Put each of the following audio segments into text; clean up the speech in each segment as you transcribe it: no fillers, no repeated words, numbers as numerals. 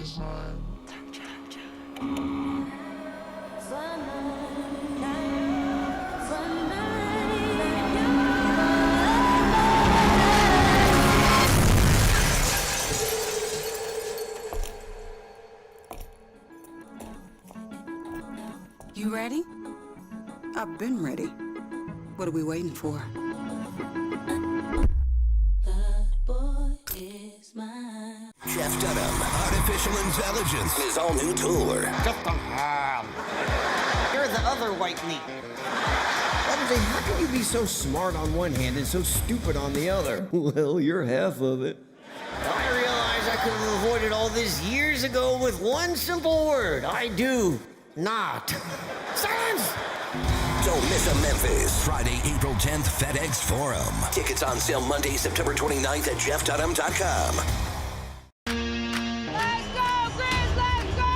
You ready? I've been ready. What are we waiting for? Jeff Dunham, Artificial Intelligence, his all-new tour. You're the other white meat. How can you be so smart on one hand and so stupid on the other? Well, you're half of it. I realize I could have avoided all this years ago with one simple word. I do not. Silence! Don't miss a Memphis. Friday, April 10th, FedEx Forum. Tickets on sale Monday, September 29th at jeffdunham.com. Let's go, Grizz, let's go!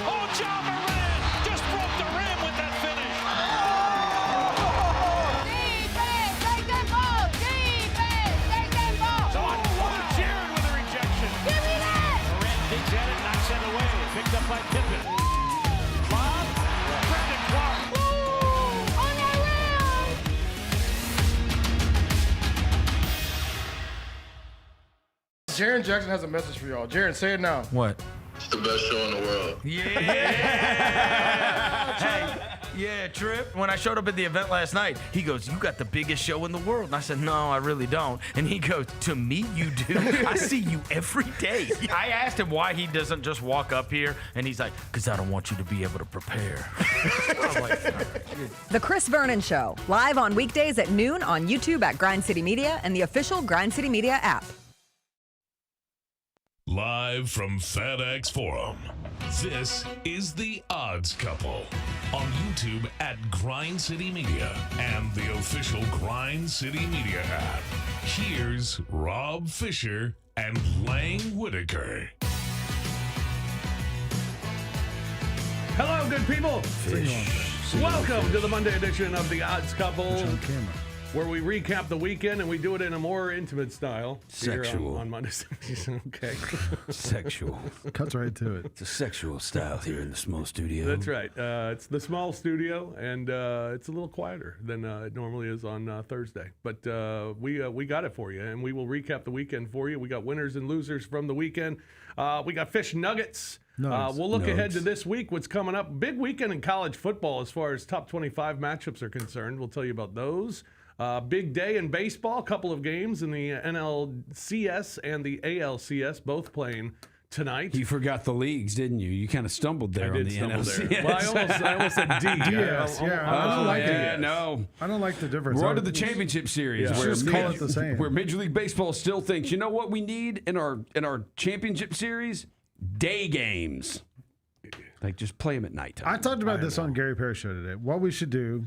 Oh, John Moran just broke the rim with that finish. Defense, take that ball! Defense, take that ball! Jared with a rejection. Give me that! Moran digs at it, knocks it away. Picked up by Pippen. Bob, Brandon Clark. Ooh, on that rim! Jaren Jackson has a message for y'all. Jaren, say it now. What? It's the best show in the world. Yeah. Hey, yeah, Trip. When I showed up at the event last night, he goes, "You got the biggest show in the world." And I said, "No, I really don't." And he goes, "To me, you do. I see you every day." I asked him why he doesn't just walk up here, and he's like, "Because I don't want you to be able to prepare." I was like, The Chris Vernon Show, live on weekdays at noon on YouTube at Grind City Media and the official Grind City Media app. Live from FedEx Forum, this is The Odds Couple on YouTube at Grind City Media and the official Grind City Media app. Here's Rob Fisher and Lang Whitaker. Hello, good people. Welcome to the Monday edition of The Odds Couple, where we recap the weekend and we do it in a more intimate style. Sexual. On Mondays. Okay. sexual. Cuts right to it. It's a sexual style here in the small studio. That's right. It's the small studio, and it's a little quieter than it normally is on Thursday. But we got it for you, and we will recap the weekend for you. We got winners and losers from the weekend. We got fish nuggets. We'll look ahead to this week, what's coming up. Big weekend in college football as far as top 25 matchups are concerned. We'll tell you about those. Big day in baseball, a couple of games in the NLCS and the ALCS, both playing tonight. You forgot the leagues, didn't you? You kind of stumbled there on the NLCS. There. Well, I almost said D. DS, I don't like it. No. I don't like the difference. We're on to the championship series where just call it the same. Where Major League Baseball still thinks, you know what we need in our championship series? Day games. Like, just play them at nighttime. I talked about this on Gary Parrish show today. What we should do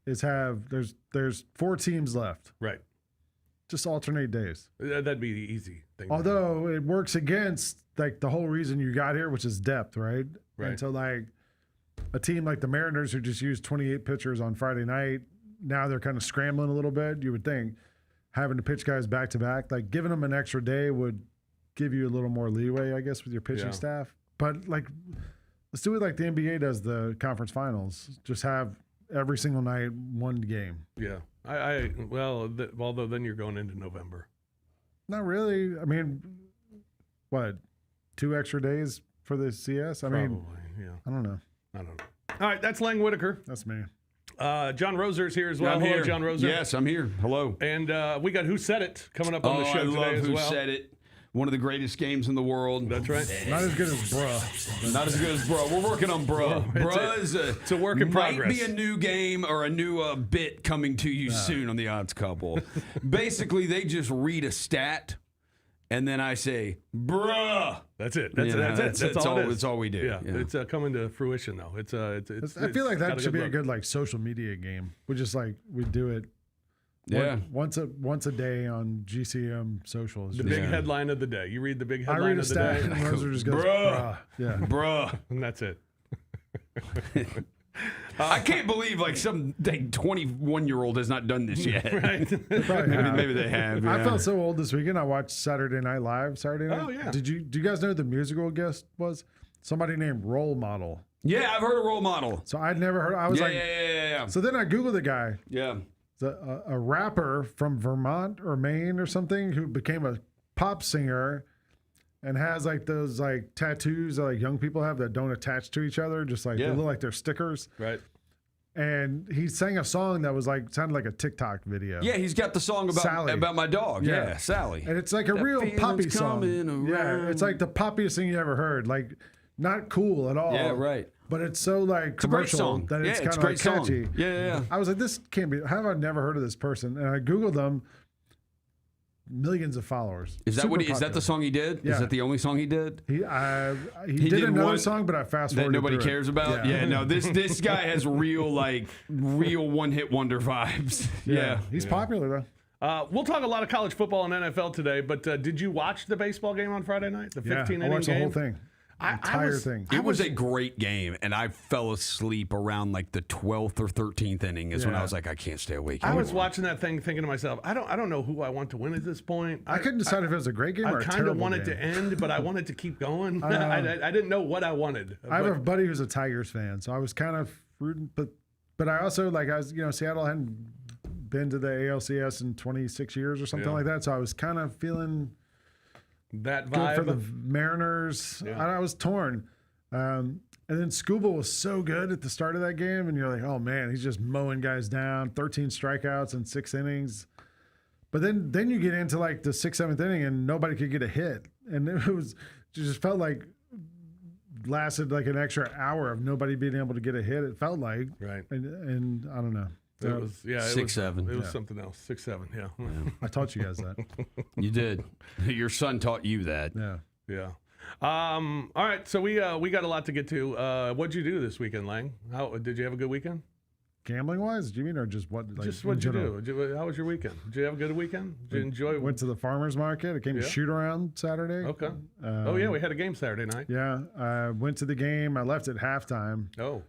is have there's 4 teams left. Right. Just alternate days. That'd be the easy thing. Although it works against like the whole reason you got here, which is depth, right? Right. And so like a team like the Mariners who just used 28 pitchers on Friday night, now they're kind of scrambling a little bit. You would think having to pitch guys back to back, like giving them an extra day would give you a little more leeway, I guess, with your pitching staff. But like, let's do it like the NBA does the conference finals. Just have every single night one game. Yeah. Although then you're going into November. Not really. I mean, what, 2 extra days for the CS? I mean, I don't know. All right, that's Lang Whitaker. That's me. John Roser's here as well. I'm Hello, here. John Roser. Yes, I'm here. Hello. And we got Who Said It coming up on the show today as well. Who Said It. One of the greatest games in the world. That's right. Not as good as Bruh. Not as good as Bruh. We're working on Bruh. Bruh is it's a work in progress. Might be a new game or a new bit coming to you soon on the Odds Couple. Basically, they just read a stat, and then I say, Bruh. That's it. That's it. That's all it is. That's all we do. Yeah. It's coming to fruition, though. I feel like that should be a good like social media game. We do it. Yeah, once a day on GCM socials. The big headline of the day. You read the big headline of the day. I read a stat, and Roser just goes, bruh. Yeah, bruh, and that's it. I can't believe like some 21-year-old has not done this yet. Right. Maybe they have. I yeah. felt so old this weekend. I watched Saturday Night Live. Saturday night. Oh, yeah. Do you guys know who the musical guest was? Somebody named Role Model. Yeah, I've heard of Role Model. So I'd never heard. I was like, yeah. So then I Googled the guy. Yeah. A rapper from Vermont or Maine or something who became a pop singer and has like those like tattoos that like young people have that don't attach to each other, just like they look like they're stickers. Right. And he sang a song that was like sounded like a TikTok video. Yeah, he's got the song about my dog. Yeah, Sally. And it's like a real poppy song. Yeah, it's like the poppiest thing you ever heard. Like not cool at all. Yeah, right. But it's so like commercial that it's kind of like catchy. Yeah. I was like, this can't be. How have I never heard of this person? And I Googled them. Millions of followers. Is that the song he did? Yeah. Is that the only song he did? He did another song, but I fast forwarded that nobody through cares it. about. Yeah, no. This guy has real one-hit wonder vibes. Yeah, he's popular though. We'll talk a lot of college football and NFL today, but did you watch the baseball game on Friday night? The 15-inning game? I watched the whole thing. Entire thing. It was a great game, and I fell asleep around like the 12th or 13th inning is when I was like, I can't stay awake I anymore. was watching that thing thinking to myself, I don't know who I want to win at this point. I couldn't decide if it was a great game or a terrible game. I kind of wanted to end, but I wanted to keep going. I didn't know what I wanted. I have a buddy who's a Tigers fan, so I was kind of rooting, but I also Seattle hadn't been to the ALCS in 26 years or something like that, so I was kind of feeling that good vibe for the Mariners. Yeah. I was torn. And then Scuba was so good at the start of that game, and you're like, oh man, he's just mowing guys down, 13 strikeouts in 6 innings. But then you get into like the 6th, 7th inning, and nobody could get a hit, and it just felt like lasted like an extra hour of nobody being able to get a hit. It felt like right, and I don't know. It was 6-7. It was something else. 6-7. Yeah. I taught you guys that. You did. Your son taught you that. Yeah. All right. So we got a lot to get to. What'd you do this weekend, Lang? How did you have a good weekend? Gambling wise, do you mean, or just what? Like, just what'd you do? How was your weekend? Did you have a good weekend? Did you enjoy? Went to the farmers market. I came to shoot around Saturday. Okay. Oh yeah, we had a game Saturday night. Yeah. I went to the game. I left at halftime. Oh.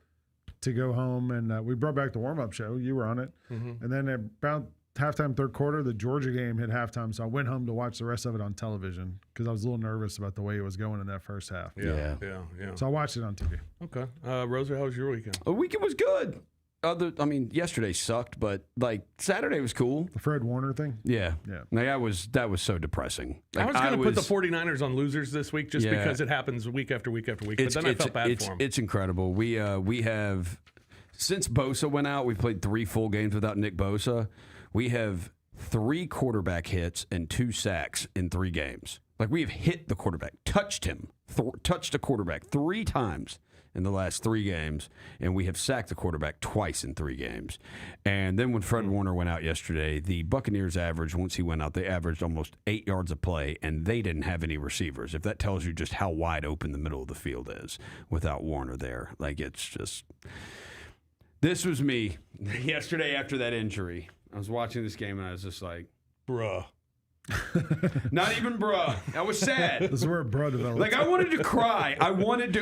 To go home, and we brought back the warm-up show. You were on it. Mm-hmm. And then about halftime, third quarter, the Georgia game hit halftime, so I went home to watch the rest of it on television because I was a little nervous about the way it was going in that first half. Yeah. So I watched it on TV. Okay. Rosa, how was your weekend? The weekend was good. Yesterday sucked, but like Saturday was cool. The Fred Warner thing? Yeah. Like, that was so depressing. Like, I was going to put the 49ers on losers this week just because it happens week after week after week. But then I felt bad for them. It's incredible. We have, since Bosa went out, we've played 3 full games without Nick Bosa. We have 3 quarterback hits and 2 sacks in 3 games. Like, we have hit the quarterback, touched him, touched a quarterback 3 times in the last 3 games, and we have sacked the quarterback twice in 3 games. And then when Fred Warner went out yesterday, the Buccaneers averaged, once he went out, they averaged almost 8 yards a play, and they didn't have any receivers. If that tells you just how wide open the middle of the field is without Warner there. Like, it's just... This was me yesterday after that injury. I was watching this game, and I was just like, bruh. Not even bruh. I was sad. This is where bruh developed. Like, I wanted to cry. I wanted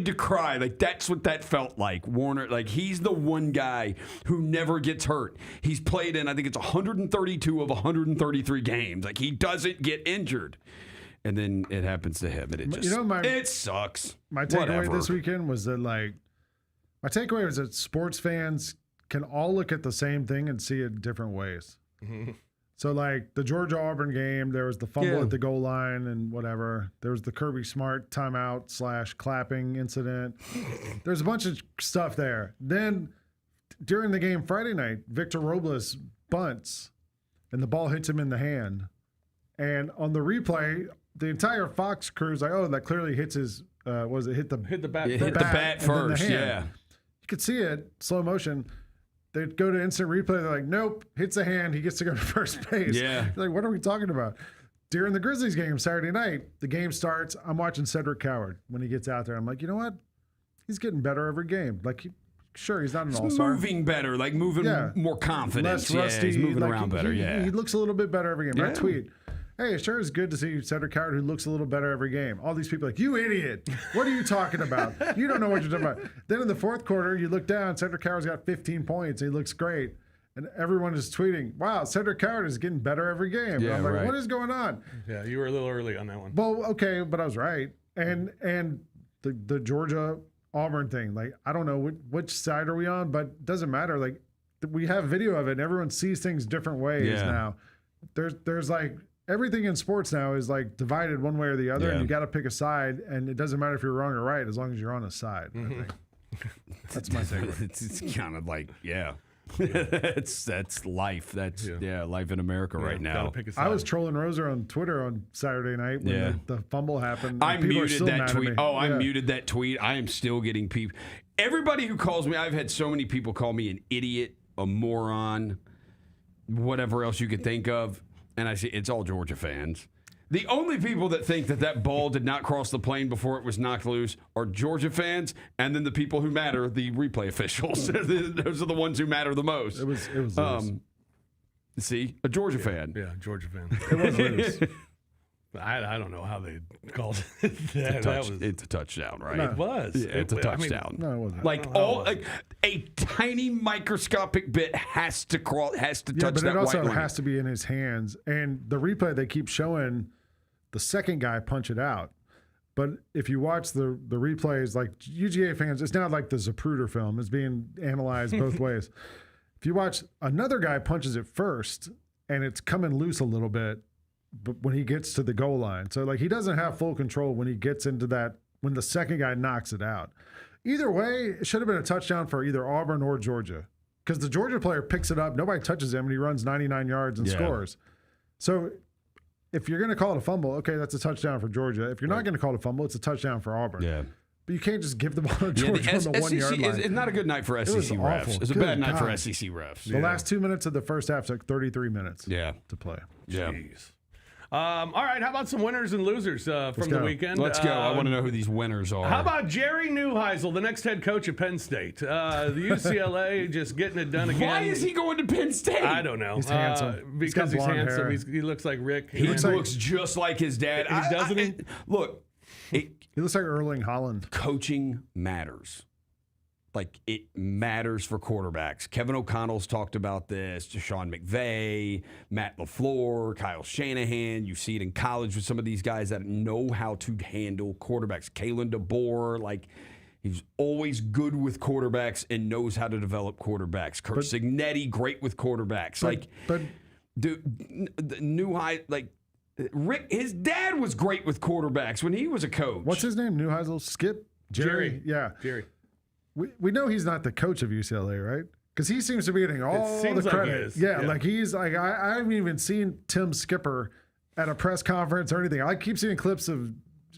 to cry. Like, that's what that felt like. Warner, like, he's the one guy who never gets hurt. He's played in, I think it's 132 of 133 games. Like, he doesn't get injured. And then it happens to him, and it just, it sucks. My takeaway this weekend was that, like, was that sports fans can all look at the same thing and see it different ways. Mm-hmm. So, like, the Georgia-Auburn game, there was the fumble at the goal line and whatever. There was the Kirby Smart timeout / clapping incident. There's a bunch of stuff there. Then, during the game Friday night, Victor Robles bunts, and the ball hits him in the hand. And on the replay, the entire Fox crew's like, oh, that clearly hits his, hit the bat hit the bat first, yeah. You could see it, slow motion. They go to instant replay. They're like, nope, hits a hand. He gets to go to first base. Yeah. They're like, what are we talking about? During the Grizzlies game Saturday night, the game starts. I'm watching Cedric Coward when he gets out there. I'm like, you know what? He's getting better every game. Like, sure, he's not an all-star. Moving better, like moving more confident. Less rusty. He's moving like, around better, he looks a little bit better every game. I tweet. hey, it sure is good to see Cedric Howard, who looks a little better every game. All these people like, you idiot. What are you talking about? You don't know what you're talking about. Then in the fourth quarter, you look down, Cedric Howard's got 15 points. He looks great. And everyone is tweeting, wow, Cedric Howard is getting better every game. Yeah, I'm like, right. what is going on? Yeah, you were a little early on that one. Well, okay, but I was right. And the Georgia Auburn thing, like, I don't know which side are we on, but it doesn't matter. Like, we have video of it, and everyone sees things different ways now. There's like everything in sports now is like divided one way or the other, and you got to pick a side, and it doesn't matter if you're wrong or right as long as you're on a side. I think. That's my favorite. It's kind of like that's life. That's life in America right now. I was trolling Roser on Twitter on Saturday night when the fumble happened. I muted that tweet. I Yeah. muted that tweet. I am still getting people. Everybody who calls me, I've had so many people call me an idiot, a moron, whatever else you could think of. And I say it's all Georgia fans. The only people that think that ball did not cross the plane before it was knocked loose are Georgia fans, and then the people who matter, the replay officials. Those are the ones who matter the most. It was loose. See, a Georgia fan. Yeah, Georgia fan. It was loose. I don't know how they called it. It's a touchdown, right? It was. Yeah, it's a touchdown. No, it wasn't. Like a tiny microscopic bit has to touch but that it also white line. has to be in his hands. And the replay, they keep showing the second guy punch it out. But if you watch the replays, like UGA fans, it's not like the Zapruder film. It's being analyzed both ways. If you watch, another guy punches it first, and it's coming loose a little bit, but when he gets to the goal line. So, like, he doesn't have full control when he gets into that, when the second guy knocks it out. Either way, it should have been a touchdown for either Auburn or Georgia, because the Georgia player picks it up, nobody touches him, and he runs 99 yards and scores. So if you're going to call it a fumble, okay, that's a touchdown for Georgia. If you're not going to call it a fumble, it's a touchdown for Auburn. Yeah. But you can't just give the ball to Georgia on the 1 yard line. It's not a good night for SEC was refs. awful. It's a Good bad night for God. SEC refs. The last 2 minutes of the first half took 33 minutes to play. Yeah. Jeez. All right, how about some winners and losers from the weekend? Let's go. I want to know who these winners are. How about Jerry Neuheisel, the next head coach at Penn State? The UCLA just getting it done again. Why is he going to Penn State? I don't know. He's handsome. Because he's blonde handsome. hair. He looks like Rick. He looks just like his dad. Doesn't he? Look, He looks like Erling Haaland. coaching matters. Like, it matters for quarterbacks. Kevin O'Connell's talked about this. Sean McVay, Matt LaFleur, Kyle Shanahan. You see it in college with some of these guys that know how to handle quarterbacks. Kalen DeBoer, like, he's always good with quarterbacks and knows how to develop quarterbacks. Kurt Signetti, great with quarterbacks. Rick, his dad was great with quarterbacks when he was a coach. What's his name? Neuheisel? Skip? Jerry? Yeah. Jerry. We know he's not the coach of UCLA, right? Because he seems to be getting all the seems like credit. he is. Yeah, Yeah. like he's like, I haven't even seen Tim Skipper at a press conference or anything. I keep seeing clips of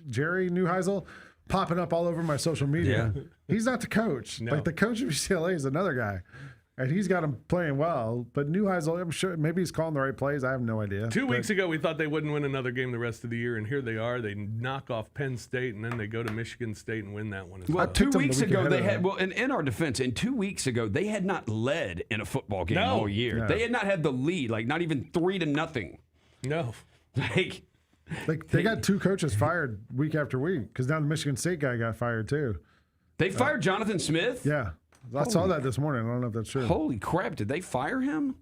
Jerry Neuheisel popping up all over my social media. Yeah. He's not the coach. No. Like, the coach of UCLA is another guy. And he's got him playing well. But Neuheisel, I'm sure maybe he's calling the right plays. I have no idea. 2 weeks ago, we thought they wouldn't win another game the rest of the year, and here they are. They knock off Penn State, and then they go to Michigan State and win that one as well. 2 weeks ago, they had, them. well, and in our defense, and 2 weeks ago, they had not led in a football game all year. No. They had not had the lead, like not even 3-0. No. Like, They got two coaches fired week after week because now the Michigan State guy got fired too. they fired Jonathan Smith? Yeah. I saw that this morning. I don't know if that's true. Holy crap, did they fire him?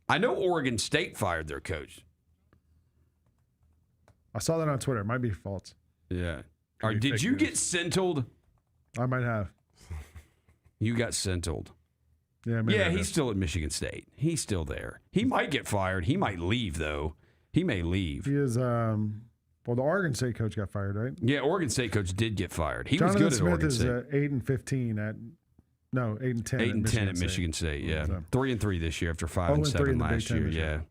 I know Oregon State fired their coach. I saw that on Twitter. It might be false. Yeah. All right, did you get sentled? I might have. You got sentled. Yeah, maybe I he's did. still at Michigan State. He's still there. He might get fired. He might leave, though. He may leave. He is, well, the Oregon State coach got fired, right? Yeah, Oregon State coach did get fired. He Jonathan was good Smith at Oregon is State. 8-15 at, no, 8-10 8-10 at Michigan State, yeah. 3-3 this year after 5-7 in the last Big Ten year, this year.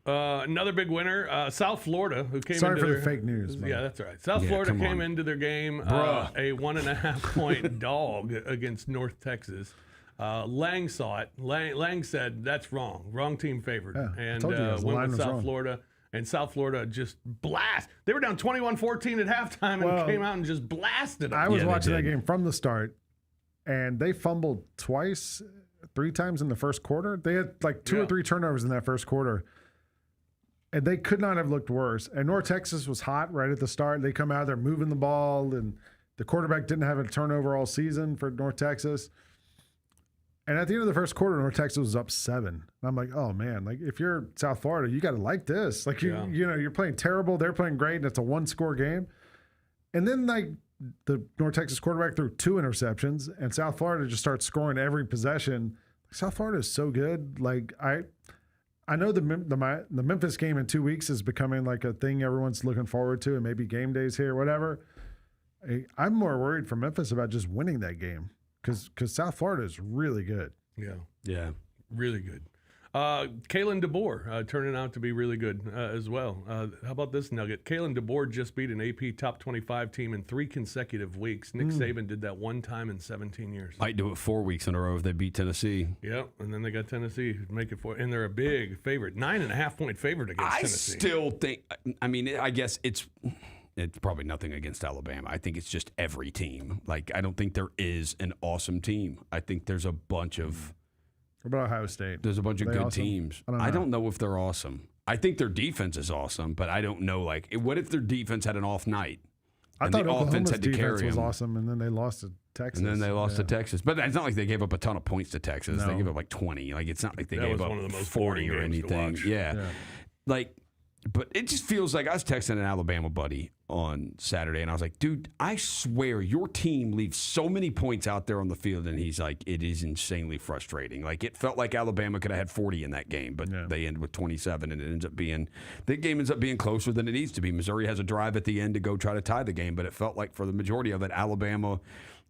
yeah. Another big winner, South Florida, who came Sorry into for their, the fake news. man. Yeah, that's all right. South Yeah, Florida come came on. into their game Bruh. a 1.5 point dog against North Texas. Lang saw it. Lang said, that's wrong. Wrong team favored. Yeah, I and told you guys, the went line with was South wrong. Florida. And South Florida just blast. They were down 21-14 at halftime and Well, came out and just blasted them. I was Yeah, they watching that did. game from the start, and they fumbled twice, 3 times in the first quarter. They had like 2 or 3 turnovers in that first quarter. And they could not have looked worse. And North Texas was hot right at the start. They come out, they're moving the ball, and the quarterback didn't have a turnover all season for North Texas. And at the end of the first quarter, North Texas was up 7. And I'm like, oh man, like if you're South Florida, you got to like this. Like you know, you're playing terrible, they're playing great, and it's a 1-score game. And then like the North Texas quarterback threw 2 interceptions, and South Florida just starts scoring every possession. South Florida is so good. Like I know the Memphis game in 2 weeks is becoming like a thing everyone's looking forward to, and maybe game days here, whatever. I'm more worried for Memphis about just winning that game. Because South Florida is really good. Yeah. Really good. Kalen DeBoer turning out to be really good as well. How about this nugget? Kalen DeBoer just beat an AP top 25 team in 3 consecutive weeks. Nick Saban did that one time in 17 years. Might do it 4 weeks in a row if they beat Tennessee. Yep, and then they got Tennessee to make it 4. And they're a big favorite. 9.5-point favorite against Tennessee. I still think, I mean, I guess it's probably nothing against Alabama. I think it's just every team. Like, I don't think there is an awesome team. I think there's a bunch of... What about Ohio State? There's a bunch of good awesome? teams. I don't know if they're awesome. I think their defense is awesome, but I don't know, like, what if their defense had an off night? I thought the Oklahoma's offense had to defense carry was them. awesome, and then they lost to Texas. And then they lost to Texas. But it's not like they gave up a ton of points to Texas. No. They gave up like 20. Like, it's not like they That gave was up one of the most 40 boring or games to anything. watch. Yeah. Like, but it just feels like I was texting an Alabama buddy on Saturday, and I was like, dude, I swear your team leaves so many points out there on the field. And he's like, it is insanely frustrating. Like, it felt like Alabama could have had 40 in that game, but they end with 27, and the game ends up being closer than it needs to be. Missouri has a drive at the end to go try to tie the game, but it felt like for the majority of it, Alabama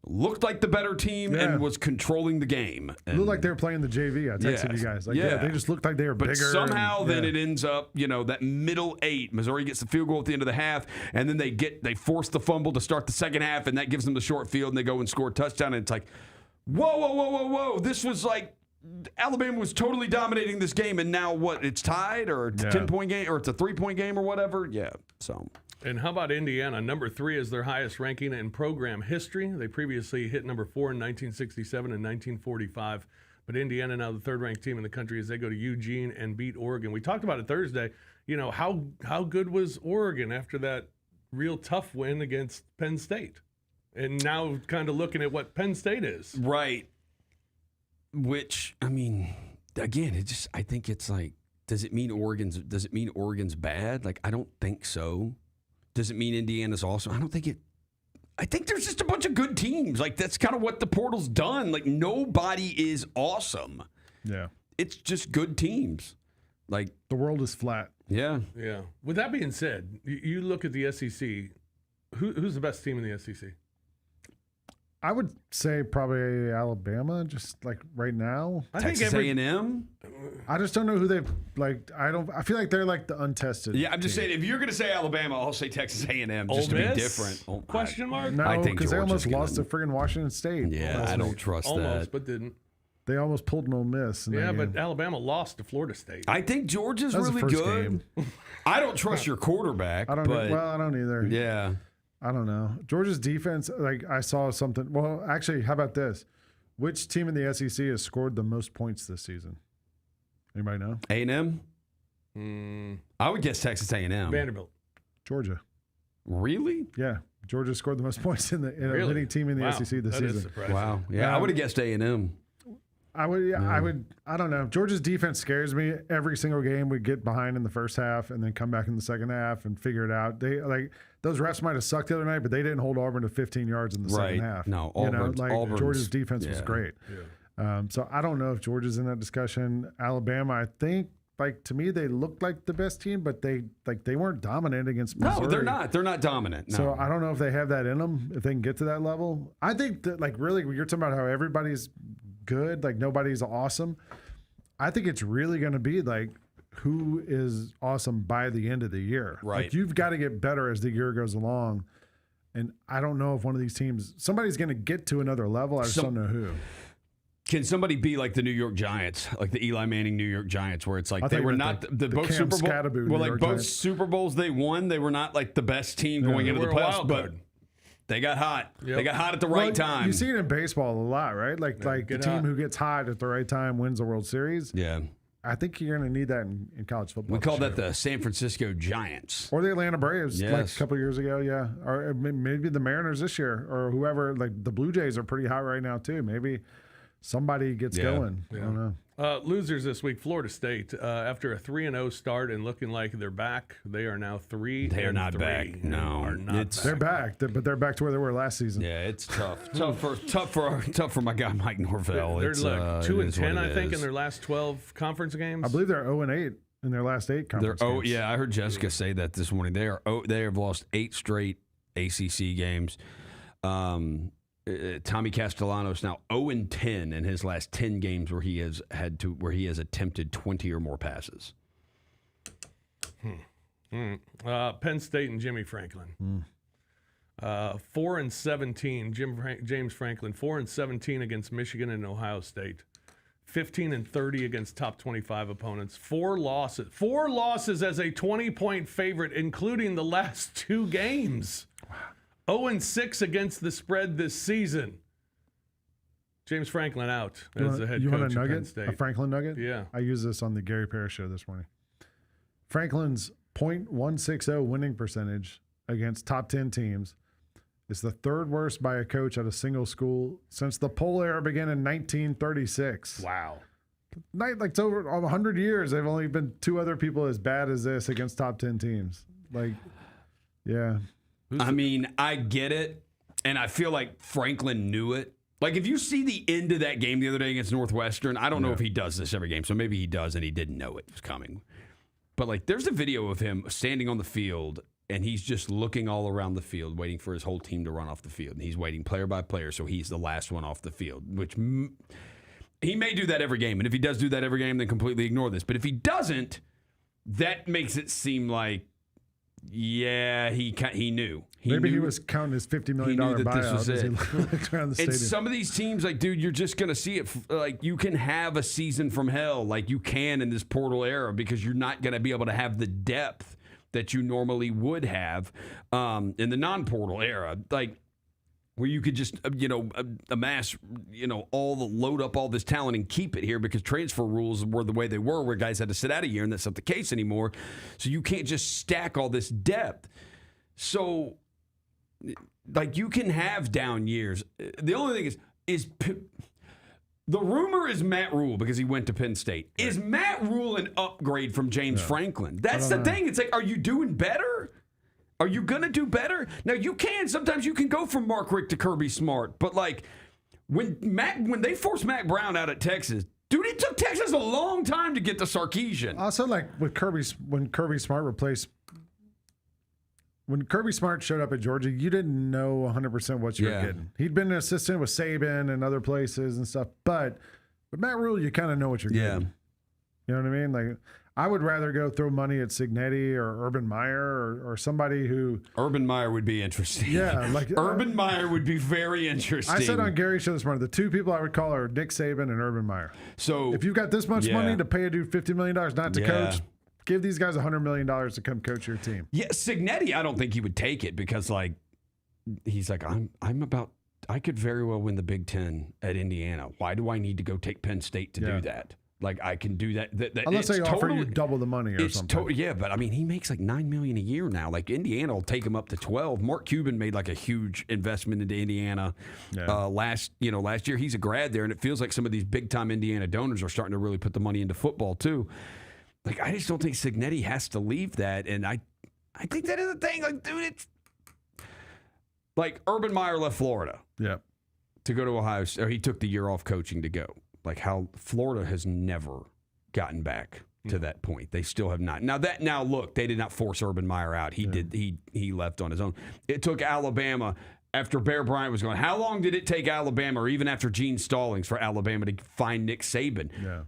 looked like the better team and was controlling the game. It looked like they were playing the JV. I texted you guys. Like, they just looked like they were bigger. But somehow and, then it ends up, that middle 8. Missouri gets the field goal at the end of the half, and then they force the fumble to start the second half, and that gives them the short field, and they go and score a touchdown. And it's like, whoa. This was like Alabama was totally dominating this game, and now what? It's tied, or it's a 10-point game, or it's a 3-point game, or whatever. Yeah, so... And how about Indiana? Number 3 is their highest ranking in program history. They previously hit number 4 in 1967 and 1945. But Indiana now the third-ranked team in the country as they go to Eugene and beat Oregon. We talked about it Thursday. How good was Oregon after that real tough win against Penn State? And now kind of looking at what Penn State is. Right. Which, I mean, again, I think it's like, does it mean Oregon's bad? Like, I don't think so. Does it mean Indiana's awesome? I don't think it. I think there's just a bunch of good teams. Like, that's kind of what the portal's done. Like, nobody is awesome. Yeah. It's just good teams. Like, the world is flat. Yeah. Yeah. With that being said, you look at the SEC. Who's the best team in the SEC? I would say probably Alabama, just like right now. Texas A&M. I just don't know who they've like. I feel like they're like the untested. Yeah, I'm just saying. If you're going to say Alabama, I'll say Texas A&M just to be different. Question mark? No, I think because they almost Georgia's lost to friggin' Washington State. Yeah, I don't trust almost, that. but didn't. They almost pulled an Ole Miss. Yeah, but Alabama lost to Florida State. I think Georgia's really good. I don't trust your quarterback. I don't either. Yeah. I don't know. Georgia's defense, like I saw something. Well, actually, how about this? Which team in the SEC has scored the most points this season? Anybody know? A&M? I would guess Texas A&M. Vanderbilt. Georgia. Really? Yeah. Georgia scored the most points in a Really? winning team in the SEC this That season. is surprising. Wow. Yeah, I would have guessed A&M. I don't know. Georgia's defense scares me. Every single game we get behind in the first half and then come back in the second half and figure it out. They like those refs might have sucked the other night, but they didn't hold Auburn to 15 yards in the second half. No, Georgia's defense was great. Yeah. So I don't know if Georgia's in that discussion. Alabama, I think, like to me, they looked like the best team, but they weren't dominant against Missouri. No, they're not. They're not dominant. No. So I don't know if they have that in them, if they can get to that level. I think that, like, really, you're talking about how everybody's good, like nobody's awesome. I think it's really going to be like who is awesome by the end of the year. Right. Like, you've got to get better as the year goes along. And I don't know if one of these teams, somebody's going to get to another level. I just don't know who. Can somebody be like the New York Giants, like the Eli Manning New York Giants, where it's like they were not the both Super Bowls. Well, like both Super Bowls they won, they were not like the best team going into the playoffs, but they got hot. Yep. They got hot at the right time. You see it in baseball a lot, right? Like the team who gets hot at the right time wins the World Series. Yeah. I think you're going to need that in college football. We call that the San Francisco Giants. Or the Atlanta Braves, like Yes. a couple years ago, yeah. Or maybe the Mariners this year, or whoever. Like the Blue Jays are pretty hot right now too. Maybe somebody gets going. I don't know. Losers this week, Florida State. After a 3-0 start and looking like they're back, they are now 3-3. They are not back. No, are not They're back, but they're back to where they were last season. Yeah, it's tough. tough for my guy Mike Norvell. They're It's, like 2-10, I think, in is. their last 12 conference games. I believe they're 0-8 in their last 8 conference games. Yeah, I heard Jessica say that this morning. They have lost 8 straight ACC games. Tommy Castellanos now 0-10 in his last 10 games where he has attempted 20 or more passes. Penn State and Jimmy Franklin. 4-17. James Franklin 4-17 against Michigan and Ohio State. 15-30 against top 25 opponents. 4 losses. 4 losses as a 20-point favorite, including the last 2 games. 0-6 against the spread this season. James Franklin out as the head you coach want a of Penn nugget? State. A Franklin nugget? Yeah. I used this on the Gary Parrish show this morning. Franklin's .160 winning percentage against top 10 teams is the 3rd worst by a coach at a single school since the Pole era began in 1936. Wow. Like it's over 100 years. They've only been 2 other people as bad as this against top 10 teams. Like, yeah. I mean, I get it, and I feel like Franklin knew it. Like, if you see the end of that game the other day against Northwestern, I don't know if he does this every game, so maybe he does and he didn't know it was coming. But, like, there's a video of him standing on the field, and he's just looking all around the field, waiting for his whole team to run off the field. And he's waiting player by player, so he's the last one off the field, which he may do that every game. And if he does do that every game, then completely ignore this. But if he doesn't, that makes it seem like, yeah, he knew. Maybe he was counting his $50 million buyout as he looked around the stadium. And some of these teams, like, dude, you're just going to see it. Like, you can have a season from hell like you can in this portal era because you're not going to be able to have the depth that you normally would have in the non-portal era. Like, where you could just, amass, load up all this talent and keep it here because transfer rules were the way they were where guys had to sit out a year, and that's not the case anymore. So you can't just stack all this depth. So, like, you can have down years. The only thing is the rumor is Matt Rule because he went to Penn State. Is Matt Rule an upgrade from James Franklin? That's the thing. It's like, are you doing better? Are you going to do better? Now, sometimes you can go from Mark Richt to Kirby Smart, but like when they forced Mac Brown out at Texas, dude, it took Texas a long time to get to Sarkisian. Also, like with when Kirby Smart showed up at Georgia, you didn't know 100% what you were getting. He'd been an assistant with Saban and other places and stuff, but with Matt Rule, you kind of know what you're getting. You know what I mean? Like, I would rather go throw money at Signetti or Urban Meyer or somebody who... Urban Meyer would be interesting. Yeah. Like Urban Meyer would be very interesting. I said on Gary's show this morning, the 2 people I would call are Nick Saban and Urban Meyer. So if you've got this much money to pay a dude $50 million not to coach, give these guys $100 million to come coach your team. Yeah, Signetti, I don't think he would take it because, like, he's like, I could very well win the Big Ten at Indiana. Why do I need to go take Penn State to do that? Like, I can do that. Unless they offer you double the money or something. Yeah, but I mean, he makes like $9 million a year now. Like, Indiana will take him up to 12. Mark Cuban made like a huge investment into Indiana last year. He's a grad there, and it feels like some of these big time Indiana donors are starting to really put the money into football too. Like, I just don't think Signetti has to leave that, and I think that is the thing. Like, dude, it's like Urban Meyer left Florida, to go to Ohio State, or he took the year off coaching to go. Like, how Florida has never gotten back to that point. They still have not. Now look, they did not force Urban Meyer out. He did. He left on his own. It took Alabama after Bear Bryant was gone. How long did it take Alabama, or even after Gene Stallings, for Alabama to find Nick Saban? Yeah.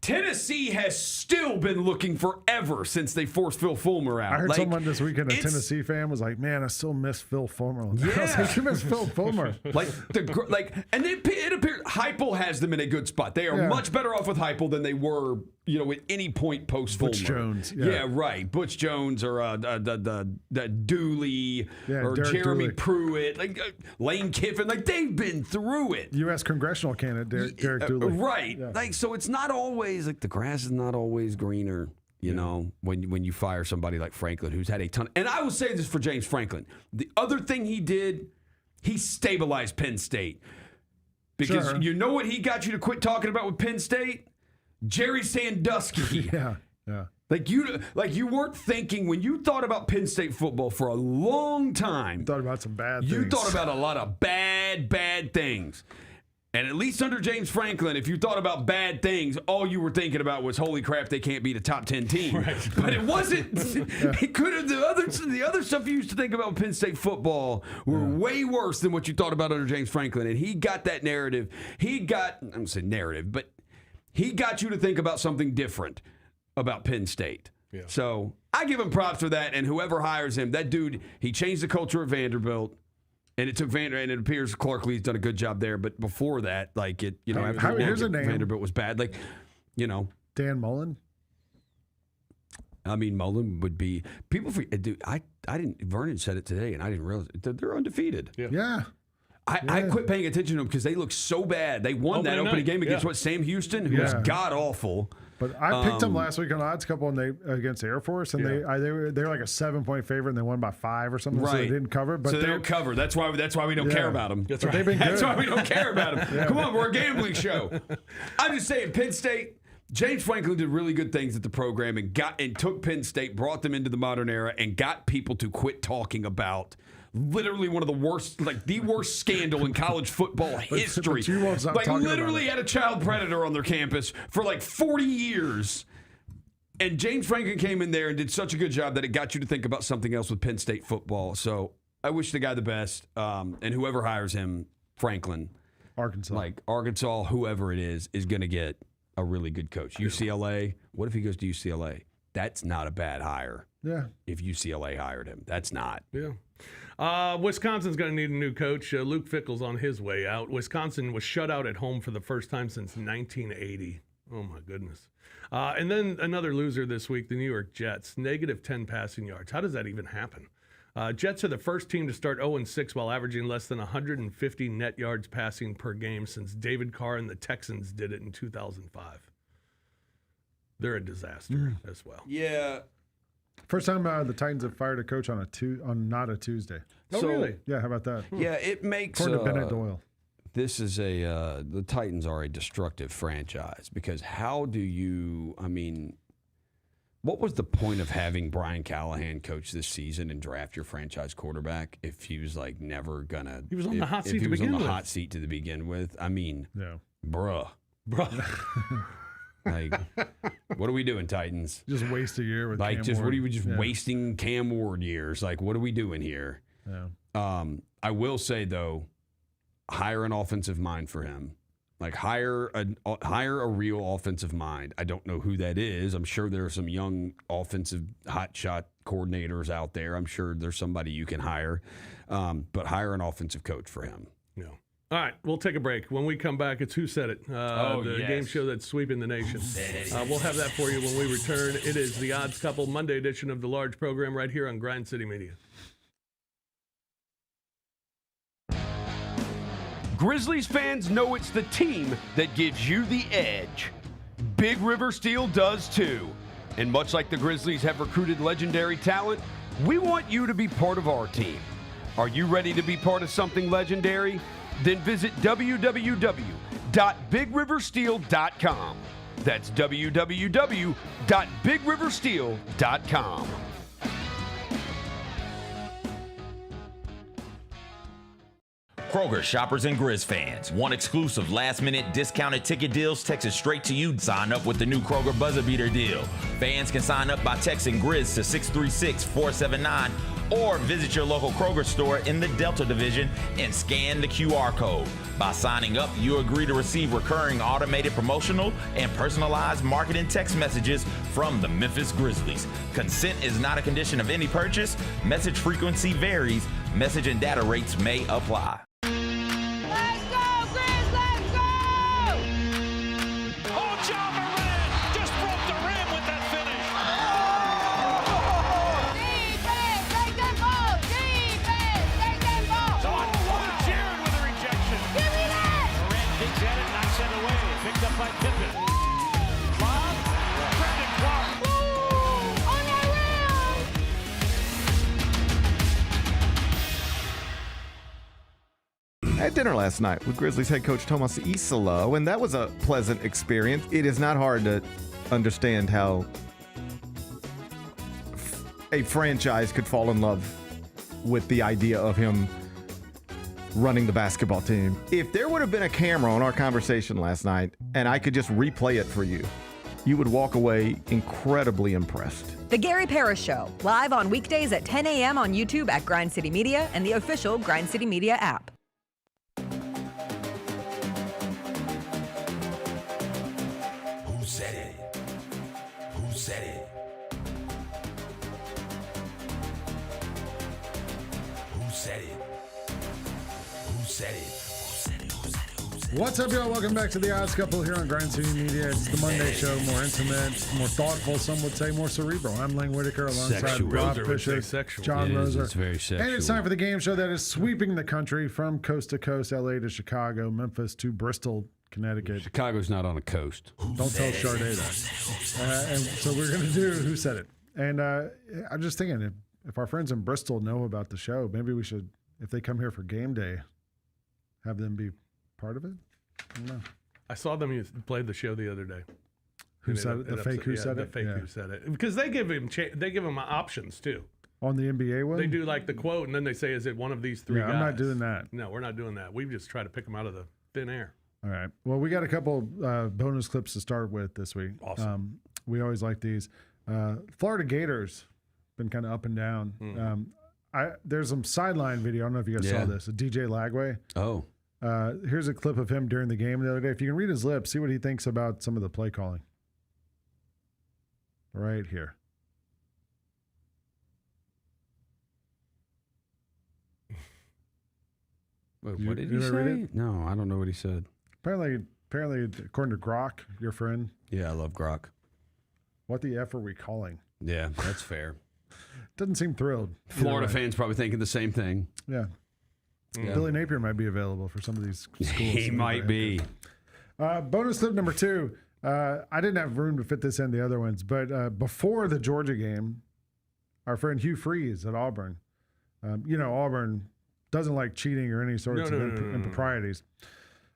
Tennessee has still been looking forever since they forced Phil Fulmer out. I heard someone this weekend, a Tennessee fan, was like, "Man, I still miss Phil Fulmer." I was like, "You miss Phil Fulmer?" And it appears Heupel has them in a good spot. They are much better off with Heupel than they were at any point post Fulmer. Butch Jones. Yeah, right. Butch Jones or the Dooley or Derek Jeremy Dooley. Pruitt, Lane Kiffin. They've been through it. U.S. congressional candidate Derek Dooley. Right. Yeah. So it's not always the grass is not always greener. When you fire somebody like Franklin, who's had a ton. And I will say this for James Franklin. The other thing he did, he stabilized Penn State. Because you know what he got you to quit talking about with Penn State? Jerry Sandusky. Yeah. You weren't thinking when you thought about Penn State football for a long time. You thought about some bad things. You thought about a lot of bad things. And at least under James Franklin, if you thought about bad things, all you were thinking about was, holy crap, they can't beat a top 10 team. Right. But it wasn't. It could have. The other stuff you used to think about with Penn State football were way worse than what you thought about under James Franklin. And he got that narrative. I'm going to say narrative, but he got you to think about something different about Penn State. Yeah. So I give him props for that. And whoever hires him, that dude, he changed the culture at Vanderbilt. And it took and it appears Clark Lee's done a good job there. But before that, here's a name. Vanderbilt was bad. Dan Mullen. I mean, Mullen would be people. Dude, I didn't. Vernon said it today, and I didn't realize they're undefeated. Yeah. I quit paying attention to them because they look so bad. They won that opening game against Sam Houston, who was god awful. But I picked them last week on Odds Couple against Air Force, and they were like a 7-point favorite, and they won by 5 or something. Right. So they didn't cover. But so they don't cover. That's why we don't care about them. That's right. They've been good. That's why we don't care about them. Come on, we're a gambling show. I'm just saying, Penn State. James Franklin did really good things at the program and took Penn State, brought them into the modern era, and got people to quit talking about literally one of the worst, the worst scandal in college football history. But you won't stop talking literally about it. had a child predator on their campus for 40 years. And James Franklin came in there and did such a good job that it got you to think about something else with Penn State football. So I wish the guy the best. And whoever hires him, Franklin, Arkansas, whoever it is going to get a really good coach. UCLA, what if he goes to UCLA? That's not a bad hire. Yeah. If UCLA hired him. That's not. Yeah. Wisconsin's going to need a new coach. Luke Fickell's on his way out. Wisconsin was shut out at home for the first time since 1980. Oh, my goodness. And then another loser this week, the New York Jets. -10 passing yards. How does that even happen? Jets are the first team to start 0-6 while averaging less than 150 net yards passing per game since David Carr and the Texans did it in 2005. They're a disaster as well. Yeah. First time the Titans have fired a coach on not a Tuesday. Oh, really? Yeah, how about that? Yeah, it makes According to Bennett Doyle. This is the Titans are a destructive franchise because how do you? I mean, what was the point of having Brian Callahan coach this season and draft your franchise quarterback if he was never gonna? He was on the hot seat to begin with. If he was on the hot seat to begin with, I mean, bruh. What are we doing, Titans? Just waste a year with Cam Ward. Ward. What are you just wasting Cam Ward years? What are we doing here? Yeah. I will say though, hire an offensive mind for him. Hire a real offensive mind. I don't know who that is. I'm sure there are some young offensive hotshot coordinators out there. I'm sure there's somebody you can hire, but hire an offensive coach for him. Yeah. All right, we'll take a break. When we come back, it's Who Said It, the game show that's sweeping the nation. We'll have that for you when we return. It is the Odds Couple Monday edition of the Large Program right here on Grind City Media. Grizzlies fans know it's the team that gives you the edge. Big River Steel does too. And much like the Grizzlies have recruited legendary talent, we want you to be part of our team. Are you ready to be part of something legendary? Then visit www.bigriversteel.com. That's www.bigriversteel.com. Kroger shoppers and Grizz fans. Want exclusive last-minute discounted ticket deals texted straight to you? Sign up with the new Kroger Buzzer Beater deal. Fans can sign up by texting Grizz to 636-479 or visit your local Kroger store in the Delta Division and scan the QR code. By signing up, you agree to receive recurring automated promotional and personalized marketing text messages from the Memphis Grizzlies. Consent is not a condition of any purchase. Message frequency varies. Message and data rates may apply. Let's go! Oh, John Moran just broke had dinner last night with Grizzlies head coach Tomas Isolo, and that was a pleasant experience. It is not hard to understand how a franchise could fall in love with the idea of him running the basketball team. If there would have been a camera on our conversation last night and I could just replay it for you, you would walk away incredibly impressed. The Gary Parrish Show, live on weekdays at 10 a.m. on YouTube at Grind City Media and the official Grind City Media app. Who said it? Who said it? Who said it? Who said it? What's up, y'all? Welcome back to the Odds Couple here on Grind City Media. It's the Monday show, more intimate, more thoughtful, some would say more cerebral. I'm Lang Whitaker alongside Sexual. Rob Roser would say Fisher, sexual. John Roser. It's very sexual. And it's time for the game show that is sweeping the country from coast to coast, LA to Chicago, Memphis to Bristol, Connecticut. Chicago's not on a coast. Don't tell Sade that. And so we're going to do Who Said It. And I'm just thinking, if our friends in Bristol know about the show, maybe we should, if they come here for game day, have them be part of it. I don't know. I saw them played the show the other day. Who said it? The fake Who Said It? The fake Who Said It. Because they give him options too. On the NBA one? They do like the quote, and then they say, "Is it one of these three guys?" I'm not doing that. No, we're not doing that. We just try to pick them out of the thin air. All right. Well, we got a couple bonus clips to start with this week. Awesome. We always like these. Florida Gators been kind of up and down. There's some sideline video. I don't know if you guys saw this. DJ Lagway. Oh. Here's a clip of him during the game the other day. If you can read his lips, see what he thinks about some of the play calling. Right here. Wait, what did he say? No, I don't know what he said. Apparently, according to Grok, your friend. Yeah, I love Grok. What the F are we calling? Yeah, that's fair. Doesn't seem thrilled. Florida fans probably thinking the same thing. Yeah. Billy Napier might be available for some of these schools. He might be. Bonus clip number 2. I didn't have room to fit this in the other ones, but before the Georgia game, our friend Hugh Freeze at Auburn, Auburn doesn't like cheating or any sorts of improprieties.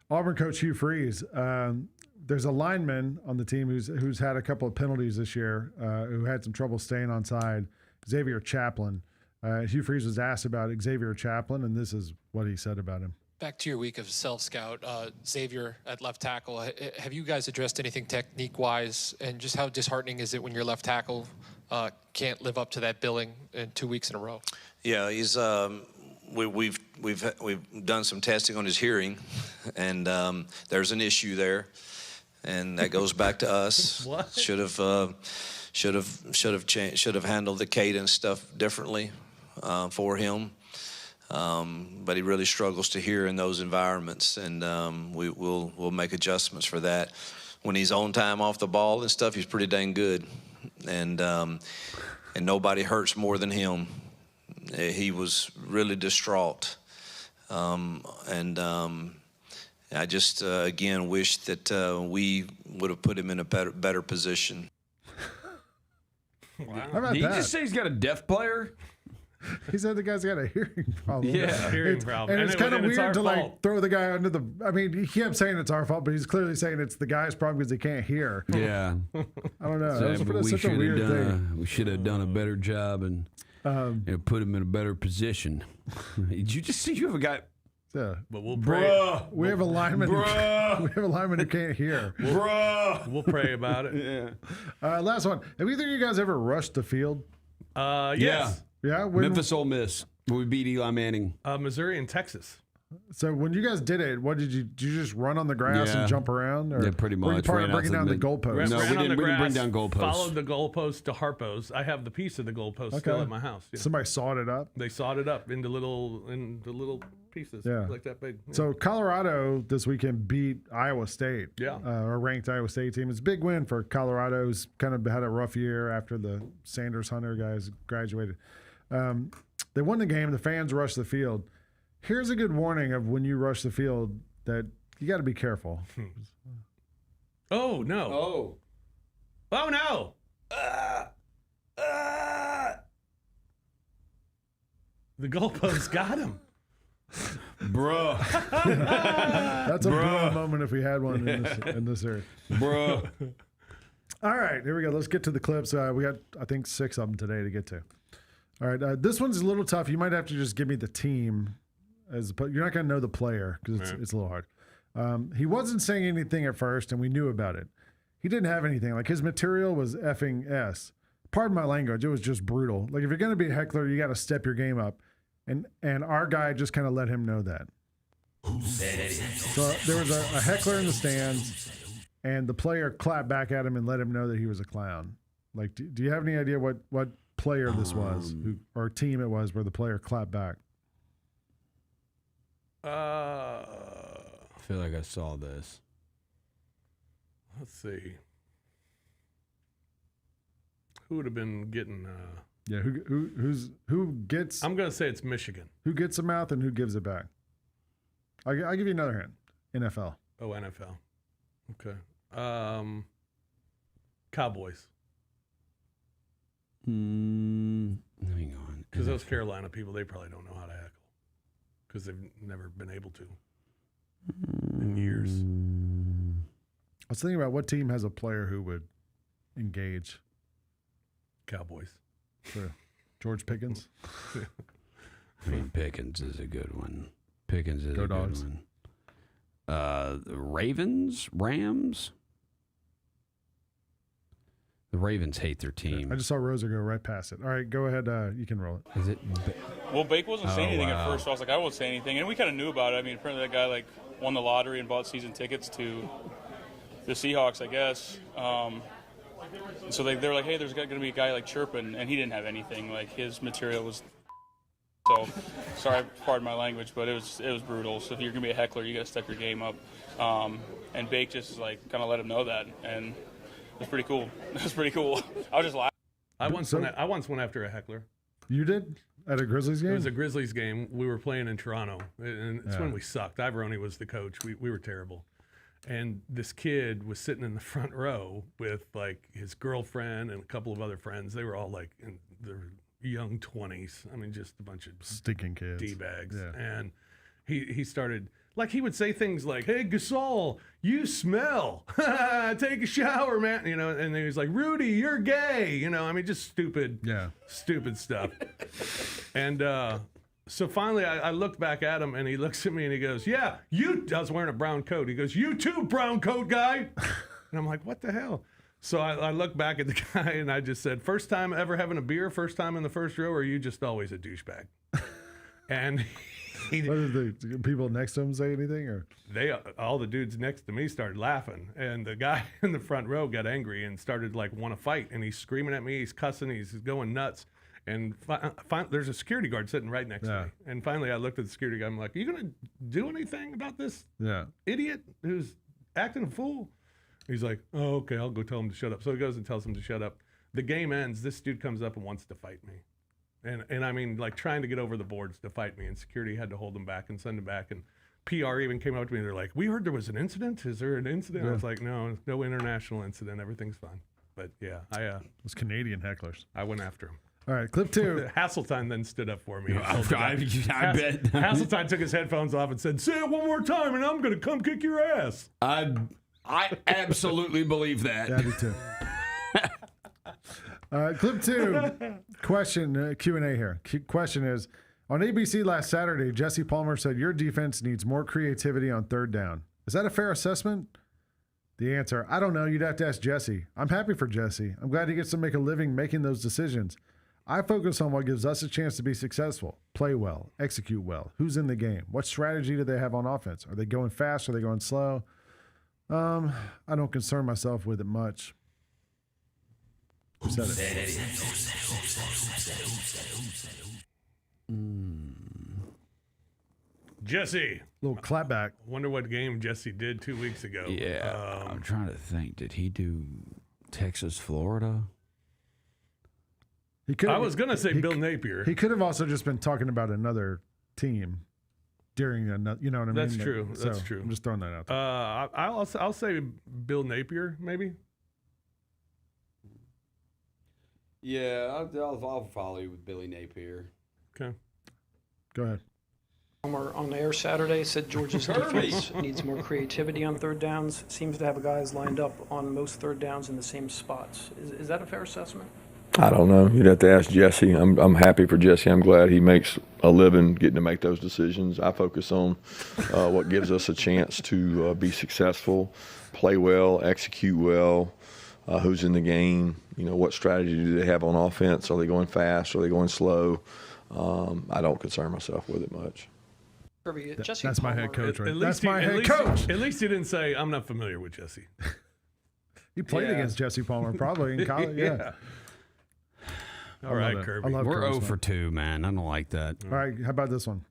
Auburn coach Hugh Freeze, there's a lineman on the team who's had a couple of penalties this year, who had some trouble staying on side, Xavier Chaplin. Hugh Freeze was asked about Xavier Chaplin, and this is what he said about him. Back to your week of self-scout, Xavier at left tackle. Have you guys addressed anything technique-wise, and just how disheartening is it when your left tackle can't live up to that billing in 2 weeks in a row? Yeah, he's we've done some testing on his hearing, and there's an issue there, and that goes back to us. What? Should have handled the cadence stuff differently for him. But he really struggles to hear in those environments, and we'll make adjustments for that. When he's on time off the ball and stuff, he's pretty dang good, and nobody hurts more than him. He was really distraught, I just again wish that we would have put him in a better position. Wow. How about Did that? you just say he's got a deaf player? He said the guy's got a hearing problem. Yeah, hearing problem. And it's kind of weird to fault. throw the guy under the. I mean, he kept saying it's our fault, but he's clearly saying it's the guy's problem because he can't hear. Yeah. I don't know. So, It's such a weird thing. We should have done a better job and put him in a better position. Did you just see you have a guy? Yeah. But we'll pray. We have a lineman. Bruh. We have a lineman who can't hear. We'll pray about it. Yeah. Last one. Have either of you guys ever rushed the field? Yes. Yeah. Memphis Ole Miss. We beat Eli Manning. Missouri and Texas. So when you guys did it, what did you just run on the grass and jump around? Or yeah, pretty much. were you part of breaking down the goalposts? No, we didn't bring down goalposts. Followed the goalpost to Harpo's. I have the piece of the goalpost still at my house. Yeah. Somebody sawed it up? They sawed it up into little pieces like that big. Yeah. So Colorado this weekend beat Iowa State. Yeah. A ranked Iowa State team. It's a big win for Colorado, who's kind of had a rough year after the Sanders Hunter guys graduated. They won the game. The fans rushed the field. Here's a good warning of when you rush the field that you got to be careful. Oh, no. Oh, no. The goalpost got him. Bruh. That's a bruh moment if we had one in this earth. Bruh. All right, here we go. Let's get to the clips. We got, I think, 6 of them today to get to. All right, this one's a little tough. You might have to just give me the team. You're not going to know the player because it's a little hard. He wasn't saying anything at first, and we knew about it. He didn't have anything. Like, his material was effing S. Pardon my language. It was just brutal. Like, if you're going to be a heckler, you got to step your game up. And our guy just kind of let him know that. So there was a heckler in the stands, and the player clapped back at him and let him know that he was a clown. Like, do you have any idea what player this was, or team it was, where the player clapped back? I feel like I saw this. Let's see. Who would have been getting? Yeah, who gets? I'm gonna say it's Michigan. Who gets the mouth and who gives it back? I'll give you another hint. NFL. Oh, NFL. Okay. Cowboys. Hang on. Because those Carolina people, they probably don't know how to heckle because they've never been able to in years. I was thinking about what team has a player who would engage. Cowboys. Sure. George Pickens. I mean, Pickens is a good one. Pickens is Go a Dogs. good one. The Ravens, Rams. The Ravens hate their team. I just saw Rosa go right past it. All right, go ahead. You can roll it. Is it? Well, Bake wasn't saying anything wow. at first, so I was like, I won't say anything. And we kind of knew about it. I mean, apparently that guy won the lottery and bought season tickets to the Seahawks, I guess. So they were like, hey, there's going to be a guy chirping, and he didn't have anything. Like, his material was. So, sorry, pardon my language, but it was brutal. So if you're going to be a heckler, you got to step your game up. And Bake just kind of let him know that, and it was pretty cool. It was pretty cool. I was just laughing. I once went after a heckler. You did? At a Grizzlies game? It was a Grizzlies game. We were playing in Toronto, and it's when we sucked. Ivoroni was the coach. We were terrible. And this kid was sitting in the front row with his girlfriend and a couple of other friends. They were all in their young 20s. I mean, just a bunch of stinking kids, D-bags. Yeah. And he started, he would say things like, hey, Gasol, you smell. Take a shower, man. And he was like, Rudy, you're gay. I mean, just stupid stuff. And so finally I looked back at him, and he looks at me and he goes, yeah, I was wearing a brown coat. He goes, you too, brown coat guy. And I'm like, what the hell? So I looked back at the guy and I just said, first time ever having a beer, first time in the first row, or are you just always a douchebag? And what did the people next to him say anything? Or all the dudes next to me started laughing, and the guy in the front row got angry and started want to fight, and he's screaming at me, he's cussing, he's going nuts. And there's a security guard sitting right next to me. And finally I looked at the security guy, I'm like, are you going to do anything about this idiot who's acting a fool? He's like, oh, okay, I'll go tell him to shut up. So he goes and tells him to shut up. The game ends. This dude comes up and wants to fight me. And I mean, trying to get over the boards to fight me. And security had to hold him back and send him back. And PR even came up to me. They're like, we heard there was an incident. Is there an incident? I was like, no international incident. Everything's fine. But yeah, it was Canadian hecklers. I went after him. All right, clip 2. Hasseltine then stood up for me. I bet. Hasseltine took his headphones off and said, say it one more time and I'm going to come kick your ass. I absolutely believe that. Yeah, I do too. Clip 2. Question, Q&A here. Question is, on ABC last Saturday, Jesse Palmer said your defense needs more creativity on third down. Is that a fair assessment? The answer, I don't know. You'd have to ask Jesse. I'm happy for Jesse. I'm glad he gets to make a living making those decisions. I focus on what gives us a chance to be successful. Play well. Execute well. Who's in the game? What strategy do they have on offense? Are they going fast? Are they going slow? I don't concern myself with it much. Who said it? Jesse. Little clapback. Wonder what game Jesse did 2 weeks ago. Yeah. I'm trying to think. Did he do Texas, Florida? I was going to say Bill Napier. He could have also just been talking about another team during you know what I mean? That's true. That's true. I'm just throwing that out there. I'll say Bill Napier, maybe. Yeah, I'll follow you with Billy Napier. Okay. Go ahead. On air Saturday said Georgia's defense needs more creativity on third downs. Seems to have guys lined up on most third downs in the same spots. Is that a fair assessment? I don't know. You'd have to ask Jesse. I'm happy for Jesse. I'm glad he makes a living getting to make those decisions. I focus on what gives us a chance to be successful, play well, execute well, who's in the game, what strategy do they have on offense? Are they going fast? Are they going slow? I don't concern myself with it much. Jesse that's my head Palmer. coach, right? That's my head coach. At least he didn't say, I'm not familiar with Jesse. He played against Jesse Palmer probably in college. Yeah. All right, Kirby. We're 0 for 2, man. I don't like that. All right, how about this one?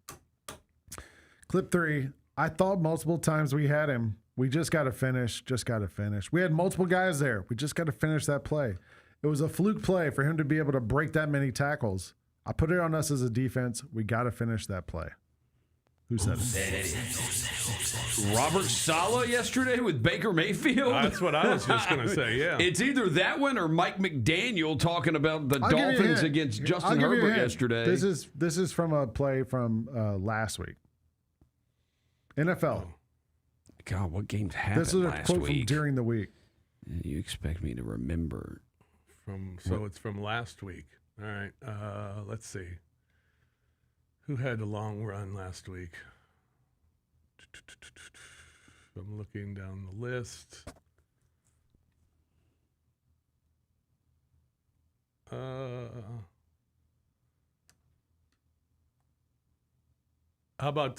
Clip 3. I thought multiple times we had him. We just got to finish. Just got to finish. We had multiple guys there. We just got to finish that play. It was a fluke play for him to be able to break that many tackles. I put it on us as a defense. We got to finish that play. Who said it? Robert Saleh yesterday with Baker Mayfield? That's what I was just going to say, yeah. It's either that one or Mike McDaniel talking about the Dolphins against Justin Herbert yesterday. This is from a play from last week. NFL. God, what games happened last week? This is a quote from during the week. You expect me to remember. So it's from last week. All right, let's see. Who had a long run last week? I'm looking down the list. How about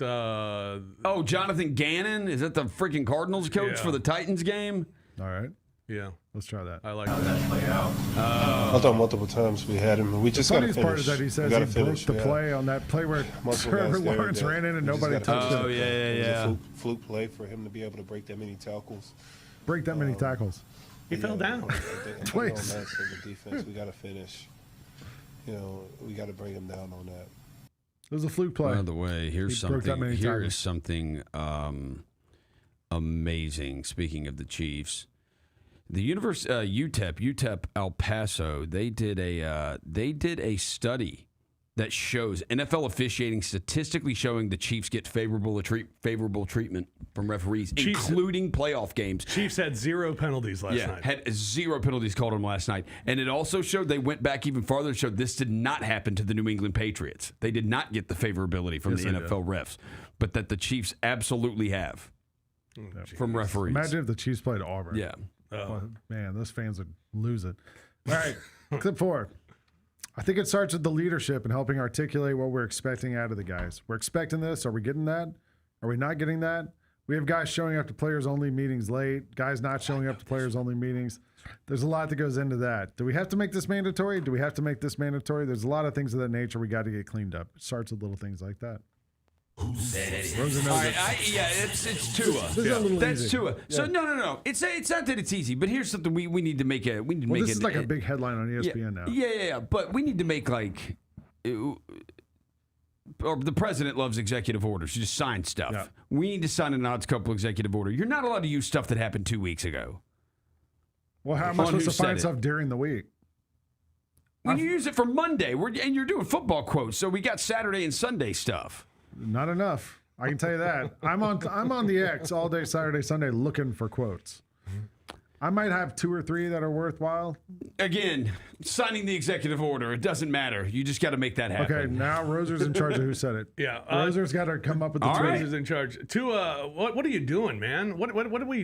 Jonathan Gannon? Is that the freaking Cardinals coach for the Titans game? All right. Yeah. Let's try that. I like that. Play out. I thought multiple times we had him, and we just got to finish. The funniest part is that he says he broke the play on that play where Trevor Lawrence ran in and nobody touched it. Oh, yeah. It was a fluke play for him to be able to break that many tackles. Break that many tackles. He fell down. Twice. On that, so the defense, we got to finish. We got to bring him down on that. It was a fluke play. By the way, here is something amazing. Speaking of the Chiefs, the UTEP El Paso, they did a study that shows NFL officiating statistically showing the Chiefs get favorable treatment from referees, including playoff games. Chiefs had 0 penalties last night. Had 0 penalties called on them last night. And it also showed, they went back even farther and showed this did not happen to the New England Patriots. They did not get the favorability from the NFL refs, but that the Chiefs absolutely have from referees. Imagine if the Chiefs played Auburn. Yeah. Well, man, those fans would lose it. All right, clip 4. I think it starts with the leadership and helping articulate what we're expecting out of the guys. We're expecting this. Are we getting that? Are we not getting that? We have guys showing up to players-only meetings late, guys not showing up to players-only meetings. There's a lot that goes into that. Do we have to make this mandatory? Do we have to make this mandatory? There's a lot of things of that nature we got to get cleaned up. It starts with little things like that. It's Tua. That's Tua. So no. It's not that it's easy, but here's something we need to make a this is like a big headline on ESPN now. Yeah. But we need to make or the president loves executive orders. You just sign stuff. Yeah. We need to sign an odds couple executive order. You're not allowed to use stuff that happened 2 weeks ago. Well, how am I supposed to find stuff during the week? When you use it for Monday, and you're doing football quotes, so we got Saturday and Sunday stuff. Not enough. I can tell you that. I'm on the X all day Saturday, Sunday looking for quotes. I might have 2 or 3 that are worthwhile. Again, signing the executive order, it doesn't matter. You just got to make that happen. Okay, now Roser's in charge of who said it. Yeah, Roser's got to come up with the tweet. Roser's in charge. What are you doing, man? What are we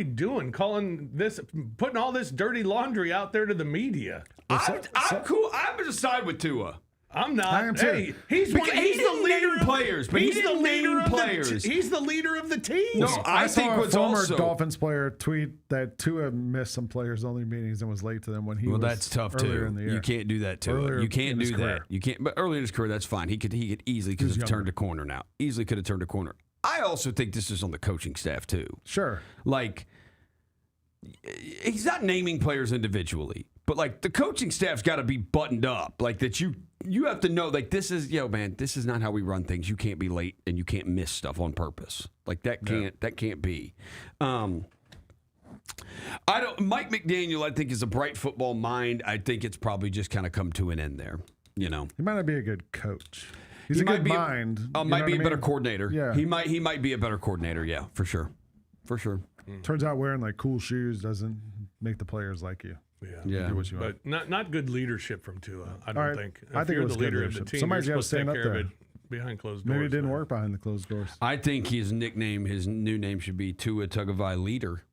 doing? Calling this, putting all this dirty laundry out there to the media? I'm cool. I'm going to side with Tua. I'm not. I am too. Hey, he's the leader of players, but he's the leader of players. He's the leader of the team. No, I think saw a former Dolphins player tweet that Tua missed some players-only meetings and was late to them when he was. Well, that's tough too. In the year. You can't do that to him. You can't do that. You can't. But earlier in his career, that's fine. He could easily have turned a corner now. Easily could have turned a corner. I also think this is on the coaching staff too. Sure. Like, he's not naming players individually, but like the coaching staff's got to be buttoned up. Like that you have to know, like, this is, man, this is not how we run things. You can't be late and you can't miss stuff on purpose. Like that can't be. Mike McDaniel, I think, is a bright football mind. I think it's probably just kind of come to an end there. He might not be a good coach. He's he a might good be mind. Might be a better coordinator. Yeah. He might be a better coordinator. Yeah, for sure. Turns out wearing like cool shoes doesn't make the players like you. Yeah. Do what you want. But not good leadership from Tua. I All don't right. think. I If think you're it was the good leader of the leadership. team, Somebody's you're got to supposed to stand take up care there. of it behind closed doors. Maybe it didn't work behind the closed doors. I think his new name should be Tua Tagovailoa Leader.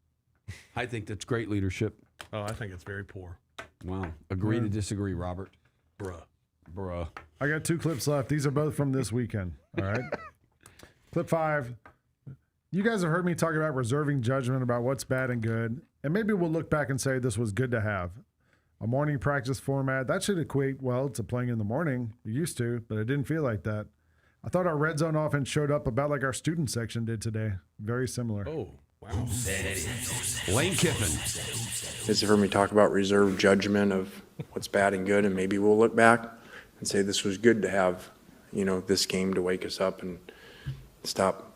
I think that's great leadership. Oh, I think it's very poor. Wow. Agree to disagree, Robert. Bruh. I got 2 clips left. These are both from this weekend. All right. Clip 5. You guys have heard me talk about reserving judgment about what's bad and good. And maybe we'll look back and say this was good to have. A morning practice format, that should equate well to playing in the morning. It used to, but it didn't feel like that. I thought our red zone offense showed up about like our student section did today. Very similar. Oh, wow. Lane Kiffin. It's heard me talk about reserved judgment of what's bad and good, and maybe we'll look back and say this was good to have, this game to wake us up and stop,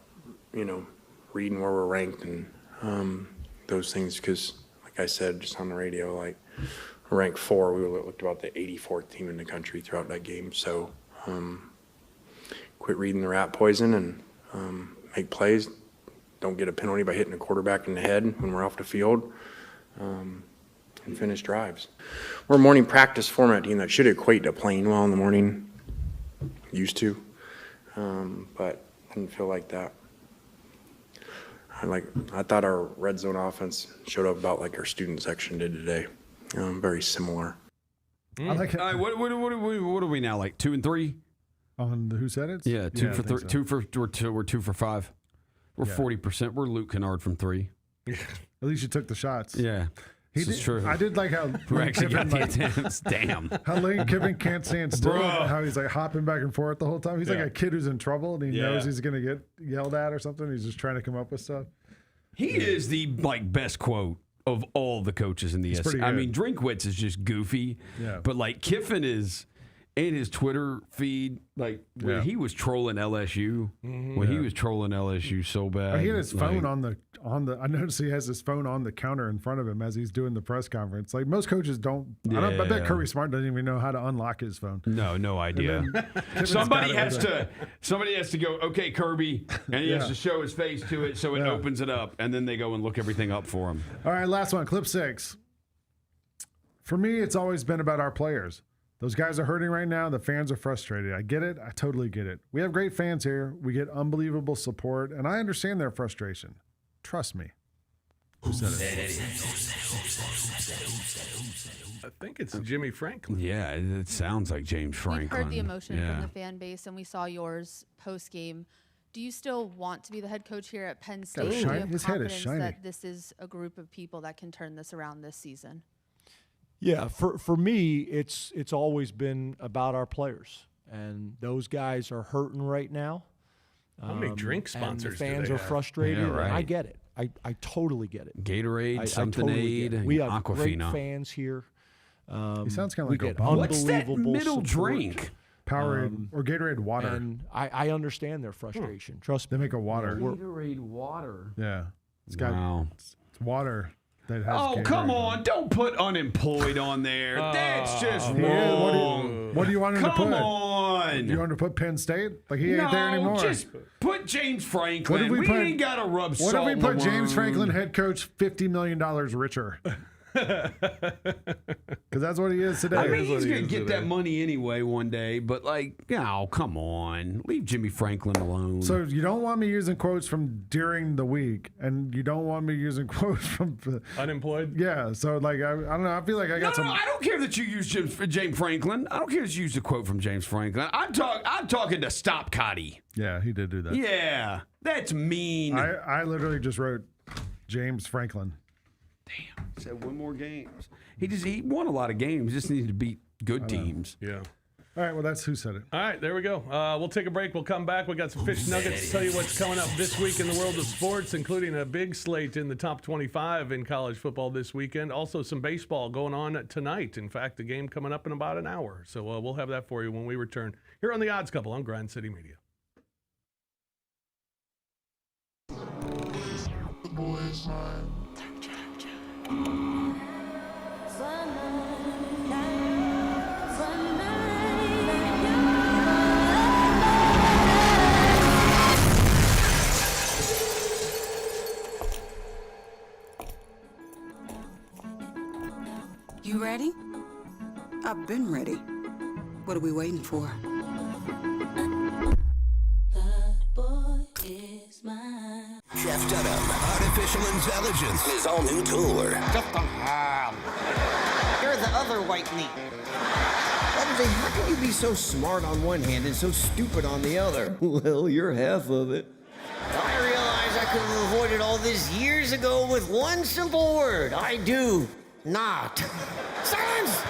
reading where we're ranked and those things. Because, like I said, just on the radio, like we're ranked 4, we looked about the 84th team in the country throughout that game. So quit reading the rat poison and make plays. Don't get a penalty by hitting a quarterback in the head when we're off the field. And finish drives. We're a morning practice format team that should equate to playing well in the morning. Used to, but didn't feel like that. I thought our red zone offense showed up about like our student section did today. Very similar. I like it. All right, what are we now, like 2 and 3? On the Who Said It? Yeah, 2 for 3. So. 2 for we're 2 for 5. We're Yeah. 40%. We're Luke Kennard from 3. At least you took the shots. Yeah. This is true. I did like how We Lane actually got Kiffin, the attempts. Damn. how Lane Kiffin can't stand still. Bruh. How he's like hopping back and forth the whole time. He's like Yeah. a kid who's in trouble and he Yeah. knows he's going to get yelled at or something. He's just trying to come up with stuff. He is the best quote of all the coaches in the He's SEC. pretty I good. mean, Drinkwitz is just goofy. Yeah. But Kiffin is in his Twitter feed, when Yeah. he was trolling LSU, Mm-hmm. when he was trolling LSU so bad. He had his phone on the. I noticed he has his phone on the counter in front of him as he's doing the press conference. Like most coaches don't. I bet Yeah. Kirby Smart doesn't even know how to unlock his phone. No idea. Somebody has to go, okay, Kirby, and he has to show his face to it so it opens it up, and then they go and look everything up for him. All right, last one, clip 6. For me, it's always been about our players. Those guys are hurting right now. The fans are frustrated. I get it. I totally get it. We have great fans here. We get unbelievable support, and I understand their frustration. Trust me. Who said it? I think it's Jimmy Franklin. Yeah, it sounds like James Franklin. We've heard the emotion Yeah. from the fan base, and we saw yours post game. Do you still want to be the head coach here at Penn State? Do you have His head is confidence shiny. that this is a group of people that can turn this around this season? Yeah, for me, it's always been about our players, and those guys are hurting right now. How many drink and sponsors the do fans they are have? frustrated. Yeah, right. And I get it. I totally get it. Gatorade, I something totally get it. aid, We have great Aquafina. fans here. He sounds kind of we like get Obama. What's that unbelievable middle support. drink? Powerade or Gatorade water. And I understand their frustration. Trust They me. make a water. Gatorade water. Yeah. It's got Wow. it's water that has Oh, Gatorade come in it. on. Don't put unemployed on there. That's just He is. wrong. What do you want him to put? Come on. You want him to put Penn State? Like he ain't there anymore. Just put James Franklin. What if we we put- ain't got to rub What salt if we in put the James wound. Franklin, head coach, $50 million richer? Because that's what he is today. I mean, he's going to get that money anyway one day, but come on. Leave Jimmy Franklin alone. So you don't want me using quotes from during the week, and you don't want me using quotes from unemployed. Yeah. So I don't know. I feel like I got some. No, I don't care that you use James Franklin. I don't care that you use a quote from James Franklin. I'm talking to Stop Cotty. Yeah, he did do that. Yeah, that's mean. I literally just wrote James Franklin. Said one more games. He won a lot of games. Just needed to beat good teams. Yeah. All right, well, that's Who Said It. All right, there we go. We'll take a break. We'll come back. We got some fish nuggets to tell you what's coming up this week in the world of sports, including a big slate in the top 25 in college football this weekend. Also, some baseball going on tonight. In fact, the game coming up in about an hour. So we'll have that for you when we return here on The Odds Couple on Grind City Media. The boys' mind. Ready? I've been ready. What are we waiting for? Jeff Dunham, Artificial Intelligence, his all-new tour. You're the other white meat. How can you be so smart on one hand and so stupid on the other? Well, you're half of it. I realize I could have avoided all this years ago with one simple word. I do not. Silence!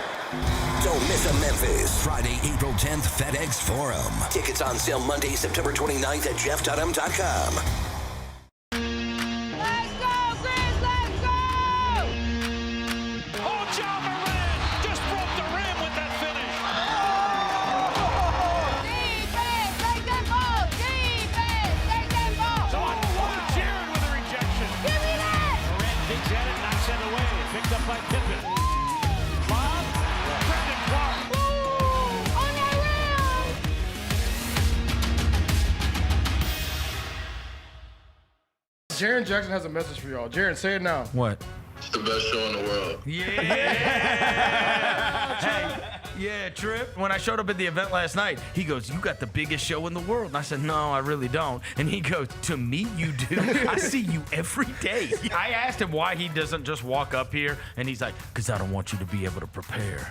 Don't miss a Memphis. Friday, April 10th, FedEx Forum. Tickets on sale Monday, September 29th at jeffdunham.com. Let's go, Grizz, let's go! Oh, John Moran just broke the rim with that finish. Defense, take them ball! Defense, take them ball! Jared with a rejection. Give me that! Moran digs at it, knocks it away. Picked up by Pippen. Bob, Brendan Clark. On that rim! Jaren Jackson has a message for y'all. Jaren, say it now. What? It's the best show in the world. Yeah, Trip. When I showed up at the event last night, he goes, "You got the biggest show in the world." And I said, "No, I really don't." And he goes, "To me, you do. I see you every day." I asked him why he doesn't just walk up here, and he's like, "Because I don't want you to be able to prepare."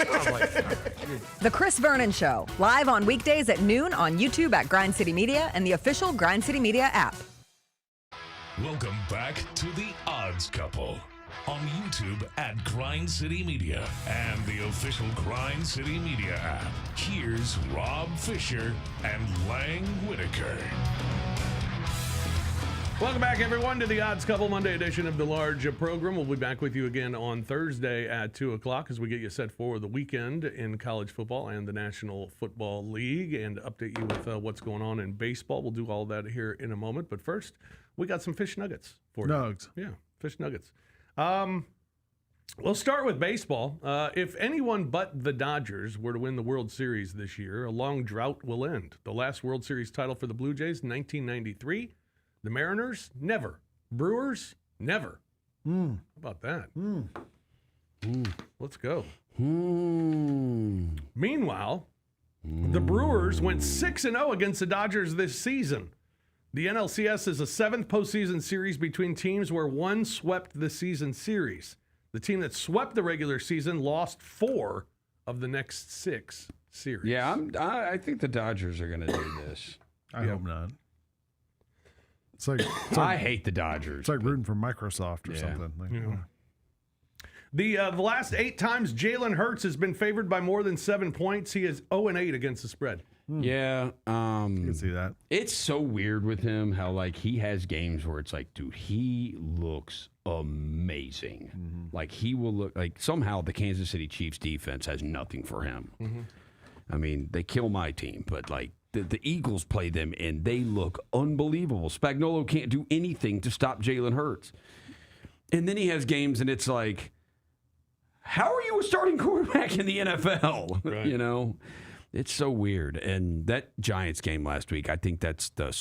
I'm like, The Chris Vernon Show, live on weekdays at noon on YouTube at Grind City Media and the official Grind City Media app. Welcome back to The Odds Couple on YouTube at Grind City Media and the official Grind City Media app. Here's Rob Fisher and Lang Whitaker. Welcome back, everyone, to the Odds Couple Monday edition of the large program. We'll be back with you again on Thursday at 2 o'clock as we get you set for the weekend in college football and the National Football League and update you with what's going on in baseball. We'll do all that here in a moment. But first, we got some fish nuggets for you. Nugs. Yeah, fish nuggets. We'll start with baseball. If anyone but the Dodgers were to win the World Series this year, a long drought will end. The last World Series title for the Blue Jays, 1993. The Mariners, never. Brewers, never. How about that? Let's go. Meanwhile, the Brewers went 6-0 against the Dodgers this season. The NLCS is a seventh postseason series between teams where one swept the season series. The team that swept the regular season lost 4 of the next 6 series. Yeah, I think the Dodgers are going to do this. I hope not. It's like I hate the Dodgers. It's like rooting for Microsoft or something. Like, The last 8 times Jalen Hurts has been favored by more than 7 points. He is 0-8 against the spread. Yeah, you can see that. It's so weird with him how like he has games where it's like, dude, he looks amazing. Like he will look like somehow the Kansas City Chiefs defense has nothing for him. I mean, they kill my team, but like the Eagles play them and they look unbelievable. Spagnuolo can't do anything to stop Jalen Hurts. And then he has games and it's like, how are you a starting quarterback in the NFL? Right. You know? It's so weird. And that Giants game last week, I think that's the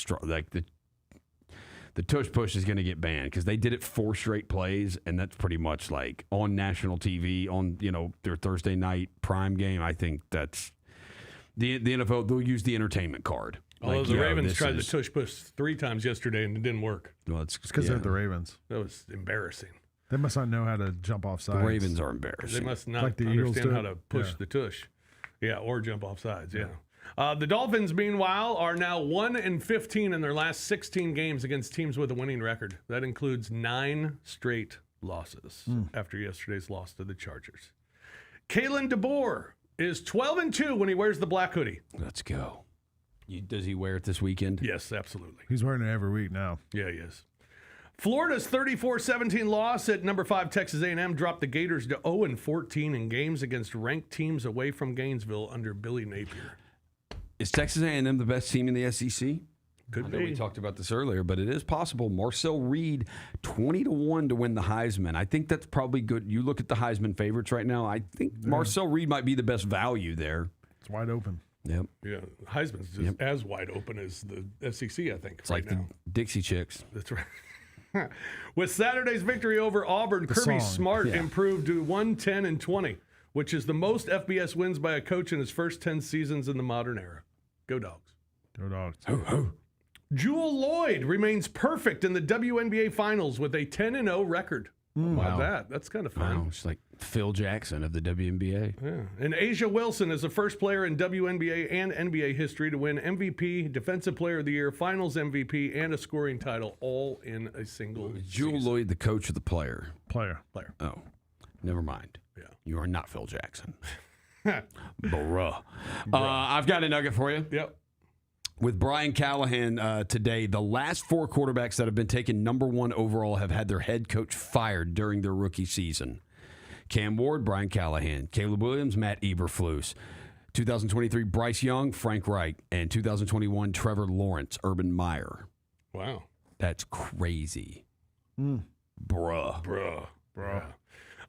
tush push is going to get banned because they did it 4 straight plays, and that's pretty much like on national TV on their Thursday night prime game. I think that's the NFL. They'll use the entertainment card. Although the Ravens tried the tush push 3 times yesterday and it didn't work. Well, it's because they're the Ravens. That was embarrassing. They must not know how to jump off sides. The Ravens are embarrassing. They must not Like the Eagles understand do. how to push the tush. Yeah, or jump off sides, The Dolphins, meanwhile, are now 1-15 in their last 16 games against teams with a winning record. That includes 9 straight losses after yesterday's loss to the Chargers. Kalen DeBoer is 12-2 when he wears the black hoodie. Let's go. Does he wear it this weekend? Yes, absolutely. He's wearing it every week now. Yeah, he is. Florida's 34-17 loss at number 5 Texas A&M dropped the Gators to 0-14 in games against ranked teams away from Gainesville under Billy Napier. Is Texas A&M the best team in the SEC? Could I know be. we talked about this earlier, but it is possible. Marcel Reed, 20-1 to win the Heisman. I think that's probably good. You look at the Heisman favorites right now. I think Marcel Reed might be the best value there. It's wide open. Yep. Yeah, Heisman's just as wide open as the SEC, I think. It's like the Dixie Chicks. That's right. With Saturday's victory over Auburn, Kirby song. Smart improved to 110-20, which is the most FBS wins by a coach in his first 10 seasons in the modern era. Go Dogs. Go Dogs. Jewel Lloyd remains perfect in the WNBA Finals with a 10-0 record. How about that? That's kind of fun. Wow, it's like Phil Jackson of the WNBA. Yeah. And Asia Wilson is the first player in WNBA and NBA history to win MVP, Defensive Player of the Year, Finals MVP, and a scoring title all in a single Jewel season. Lloyd, the coach of the player. Player. Oh, never mind. Yeah. You are not Phil Jackson. Bruh. I've got a nugget for you. Yep. With Brian Callahan today, the last 4 quarterbacks that have been taken number 1 overall have had their head coach fired during their rookie season. Cam Ward, Brian Callahan. Caleb Williams, Matt Eberflus. 2023, Bryce Young, Frank Reich. And 2021, Trevor Lawrence, Urban Meyer. Wow. That's crazy. Mm. Bruh.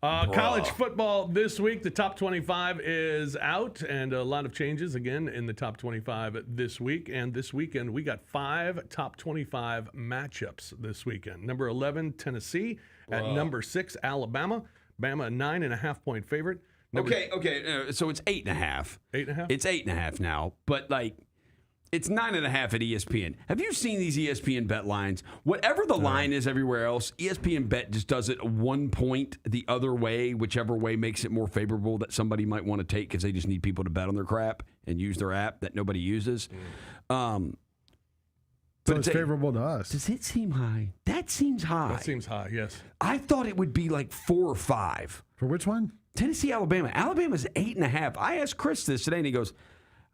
College football this week, the top 25 is out, and a lot of changes again in the top 25 this week. And this weekend, we got 5 top 25 matchups this weekend. Number 11, Tennessee. At number 6, Alabama. Bama, a 9.5-point favorite. Okay. So it's 8.5. 8.5? It's 8.5 now, but like it's 9.5 at ESPN. Have you seen these ESPN bet lines? Whatever the line is everywhere else, ESPN bet just does it 1 point the other way, whichever way makes it more favorable that somebody might want to take because they just need people to bet on their crap and use their app that nobody uses. So it's favorable to us. Does it seem high? That seems high. That seems high, yes. I thought it would be like 4 or 5. For which one? Tennessee, Alabama. Alabama's 8.5. I asked Chris this today, and he goes,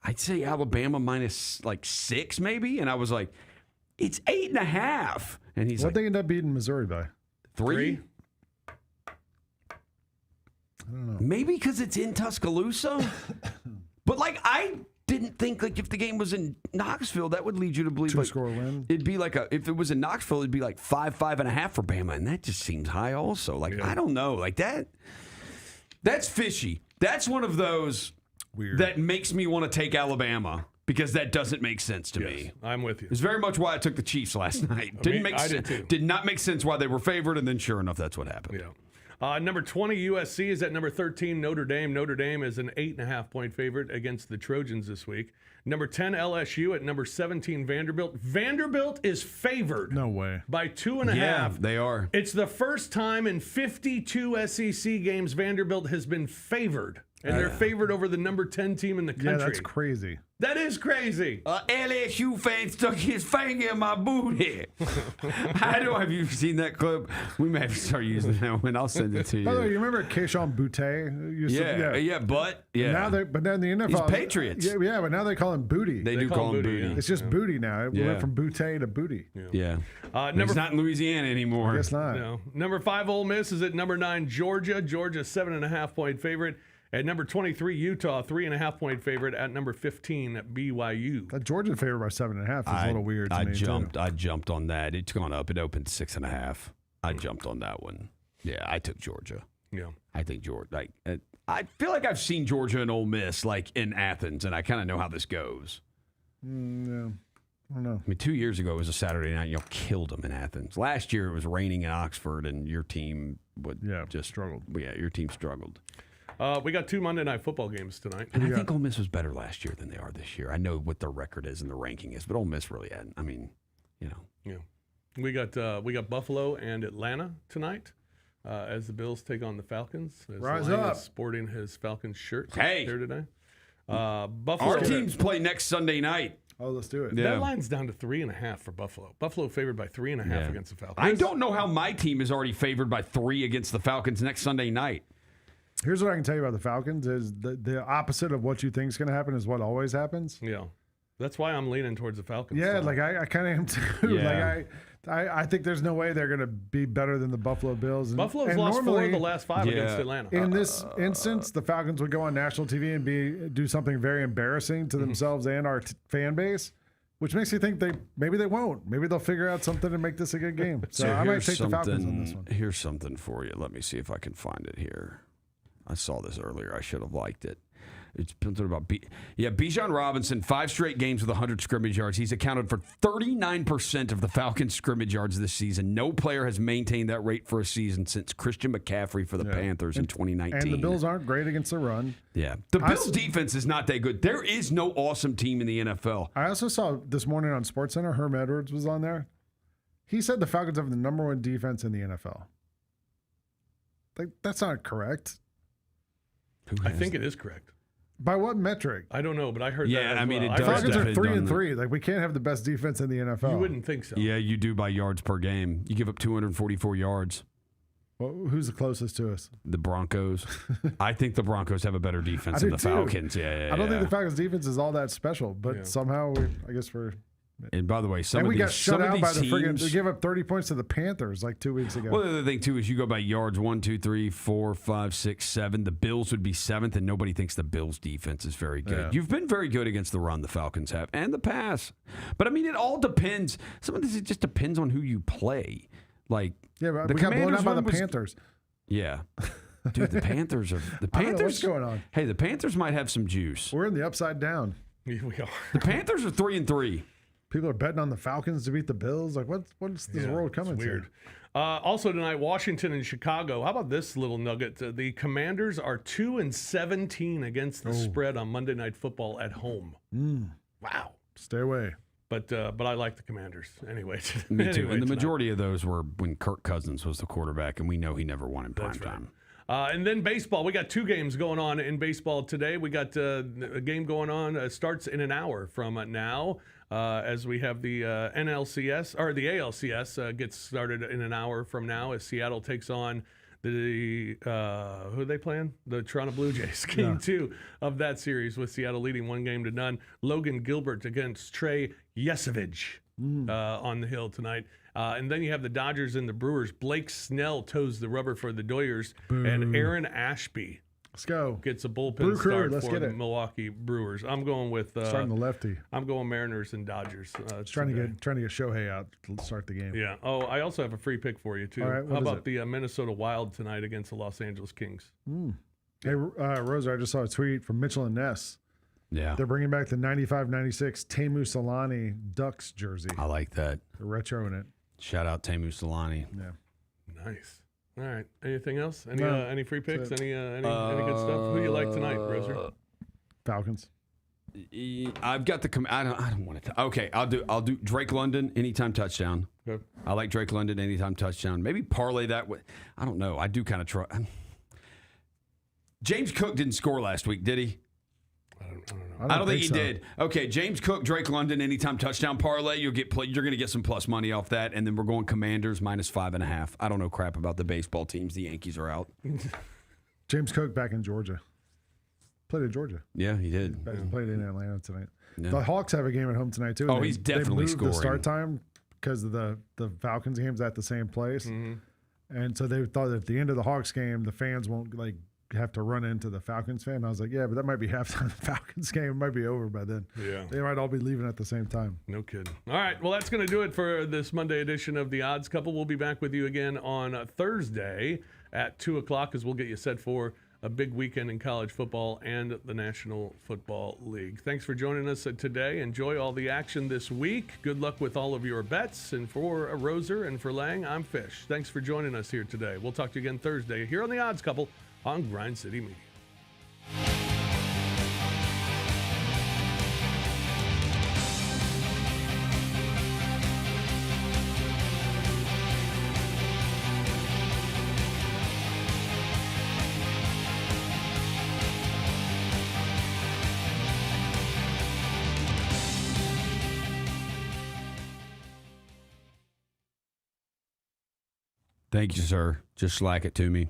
I'd say Alabama minus like 6 maybe. And I was like, it's 8.5. And he's What'd like, they end up beating Missouri by? 3? I don't know. Maybe because it's in Tuscaloosa. But like, I didn't think like if the game was in Knoxville, that would lead you to believe like, 2-score win. It'd be like if it was in Knoxville, it'd be like 5.5 for Bama. And that just seems high also. Like, I don't know. Like that's fishy. That's one of those weird that makes me want to take Alabama because that doesn't make sense to me. I'm with you. It's very much why I took the Chiefs last night. Didn't make I sense. did too. Did not make sense why they were favored, and then sure enough, that's what happened. Yeah. Number 20, USC is at number 13, Notre Dame. Notre Dame is an 8.5-point favorite against the Trojans this week. Number 10, LSU at number 17, Vanderbilt. Vanderbilt is favored. No way. By 2.5. Yeah, they are. It's the first time in 52 SEC games Vanderbilt has been favored. And they're favored over the number 10 team in the country. Yeah, that's crazy. That is crazy. LSU fan stuck his finger in my booty. I don't have you seen that clip? We may have to start using that one. I'll send it to you. By the way, you remember Keyshawn Boutte? Now but then the NFL. He's Patriots. Yeah, but now they call him Booty. They do call him Booty. yeah. It's just Booty now. It went from Boutte to Booty. Yeah. Number He's not in Louisiana anymore. I guess not. No. Number 5, Ole Miss is at number 9, Georgia. Georgia, 7.5-point favorite. At number 23, Utah, 3.5-point favorite. At number 15, BYU. That Georgia favorite by 7.5 is a little weird to me, too. I jumped on that. It's gone up. It opened 6.5. I jumped on that one. Yeah, I took Georgia. Yeah. I think Georgia. I feel like I've seen Georgia and Ole Miss like in Athens, and I kind of know how this goes. Yeah. I don't know. I mean, 2 years ago it was a Saturday night, and y'all killed them in Athens. Last year it was raining in Oxford, and your team just struggled. Yeah, your team struggled. We got 2 Monday Night Football games tonight. And I think Ole Miss was better last year than they are this year. I know what their record is and their ranking is, but Ole Miss really hadn't. I mean, you know. Yeah. We got Buffalo and Atlanta tonight as the Bills take on the Falcons. As Rise Lang up. is sporting his Falcons shirt Hey. here today. Buffalo. Our teams play next Sunday night. Oh, let's do it. That line's down to 3.5 for Buffalo. Buffalo favored by 3.5 against the Falcons. I don't know how my team is already favored by 3 against the Falcons next Sunday night. Here's what I can tell you about the Falcons is the opposite of what you think is going to happen is what always happens. Yeah. That's why I'm leaning towards the Falcons. Yeah, tonight. like I kind of am too. Yeah. Like I think there's no way they're going to be better than the Buffalo Bills. Buffalo's lost 4 of the last 5 against Atlanta. In this instance, the Falcons would go on national TV and do something very embarrassing to themselves and our fan base, which makes you think maybe they won't. Maybe they'll figure out something to make this a good game. So I might take the Falcons on this one. Here's something for you. Let me see if I can find it here. I saw this earlier. I should have liked it. It's something about Bijan Robinson, 5 straight games with 100 scrimmage yards. He's accounted for 39% of the Falcons' scrimmage yards this season. No player has maintained that rate for a season since Christian McCaffrey for the Panthers in 2019. And the Bills aren't great against the run. Yeah. The Bills' defense is not that good. There is no awesome team in the NFL. I also saw this morning on SportsCenter, Herm Edwards was on there. He said the Falcons have the number 1 defense in the NFL. Like, that's not correct. I think it is correct. By what metric? I don't know, but I heard that. Yeah, as I mean, well. it does Falcons are depend 3-3. Like, we can't have the best defense in the NFL. You wouldn't think so. Yeah, you do by yards per game. You give up 244 yards. Well, who's the closest to us? The Broncos. I think the Broncos have a better defense than the Falcons. Yeah, I don't think the Falcons' defense is all that special, but somehow I guess we're. And by the way, and we got shut out by the teams, friggin'. They gave up 30 points to the Panthers like 2 weeks ago. Well, the other thing too is you go by yards 1, 2, 3, 4, 5, 6, 7. The Bills would be 7th, and nobody thinks the Bills' defense is very good. Yeah. You've been very good against the run, the Falcons have, and the pass. But I mean, it all depends. Some of this it just depends on who you play. Like but the we got blown Commanders out by the one was- Panthers. Yeah. Dude, the Panthers are the I don't know Panthers. what's going on? Hey, the Panthers might have some juice. We're in the upside down. We are. The Panthers are 3-3. People are betting on the Falcons to beat the Bills. Like, what's this world coming it's weird. to? Also tonight, Washington and Chicago. How about this little nugget? The Commanders are 2-17 against the spread on Monday Night Football at home. Wow. Stay away. But I like the Commanders anyway. Me too. Anyway, And the tonight. majority of those were when Kirk Cousins was the quarterback, and we know he never won in prime time. And then baseball. We got 2 games going on in baseball today. We got a game going on. Starts in an hour from now. As we have the NLCS or the ALCS gets started in an hour from now as Seattle takes on the who are they playing? The Toronto Blue Jays. Game 2 of that series with Seattle leading 1-0. Logan Gilbert against Trey Yesevich on the hill tonight. And then you have the Dodgers and the Brewers. Blake Snell toes the rubber for the Doyers, and Aaron Ashby. Let's go. Gets a bullpen Brew crew, start let's for get the it. Milwaukee Brewers. I'm going with Starting the lefty. I'm going Mariners and Dodgers. Trying to get Shohei out to start the game. Yeah. Oh, I also have a free pick for you too. All right, How what is about it? the Minnesota Wild tonight against the Los Angeles Kings? Hey, Rosa, I just saw a tweet from Mitchell and Ness. Yeah. They're bringing back the 95-96 Teemu Solani Ducks jersey. I like that. They're retroing it. Shout out Teemu Solani. Yeah. Nice. All right. Anything else? Any No, any free picks? that's Any good stuff? Who you like tonight, Roser? Falcons. I've got the. I don't want to. Okay, I'll do Drake London anytime touchdown. Good. I like Drake London anytime touchdown. Maybe parlay that with. I don't know. I do kind of try. James Cook didn't score last week, did he? I don't think he did. Okay, James Cook, Drake London, anytime touchdown parlay. You're going to get some plus money off that, and then we're going Commanders -5.5. I don't know crap about the baseball teams. The Yankees are out. James Cook back in Georgia. Played at Georgia. Yeah, he did. Played in Atlanta tonight. Yeah. The Hawks have a game at home tonight too. Oh, he's definitely they moved the scoring. start time because of the Falcons game's at the same place, and so they thought at the end of the Hawks game the fans won't have to run into the Falcons fan. I was like, yeah, but that might be halftime. The Falcons game might be over by then. Yeah. They might all be leaving at the same time. No kidding. All right. Well, that's going to do it for this Monday edition of The Odds Couple. We'll be back with you again on Thursday at 2 o'clock as we'll get you set for a big weekend in college football and the National Football League. Thanks for joining us today. Enjoy all the action this week. Good luck with all of your bets. And for Roser and for Lang, I'm Fish. Thanks for joining us here today. We'll talk to you again Thursday here on The Odds Couple on Grind City Media. Thank you, sir. Just slack it to me.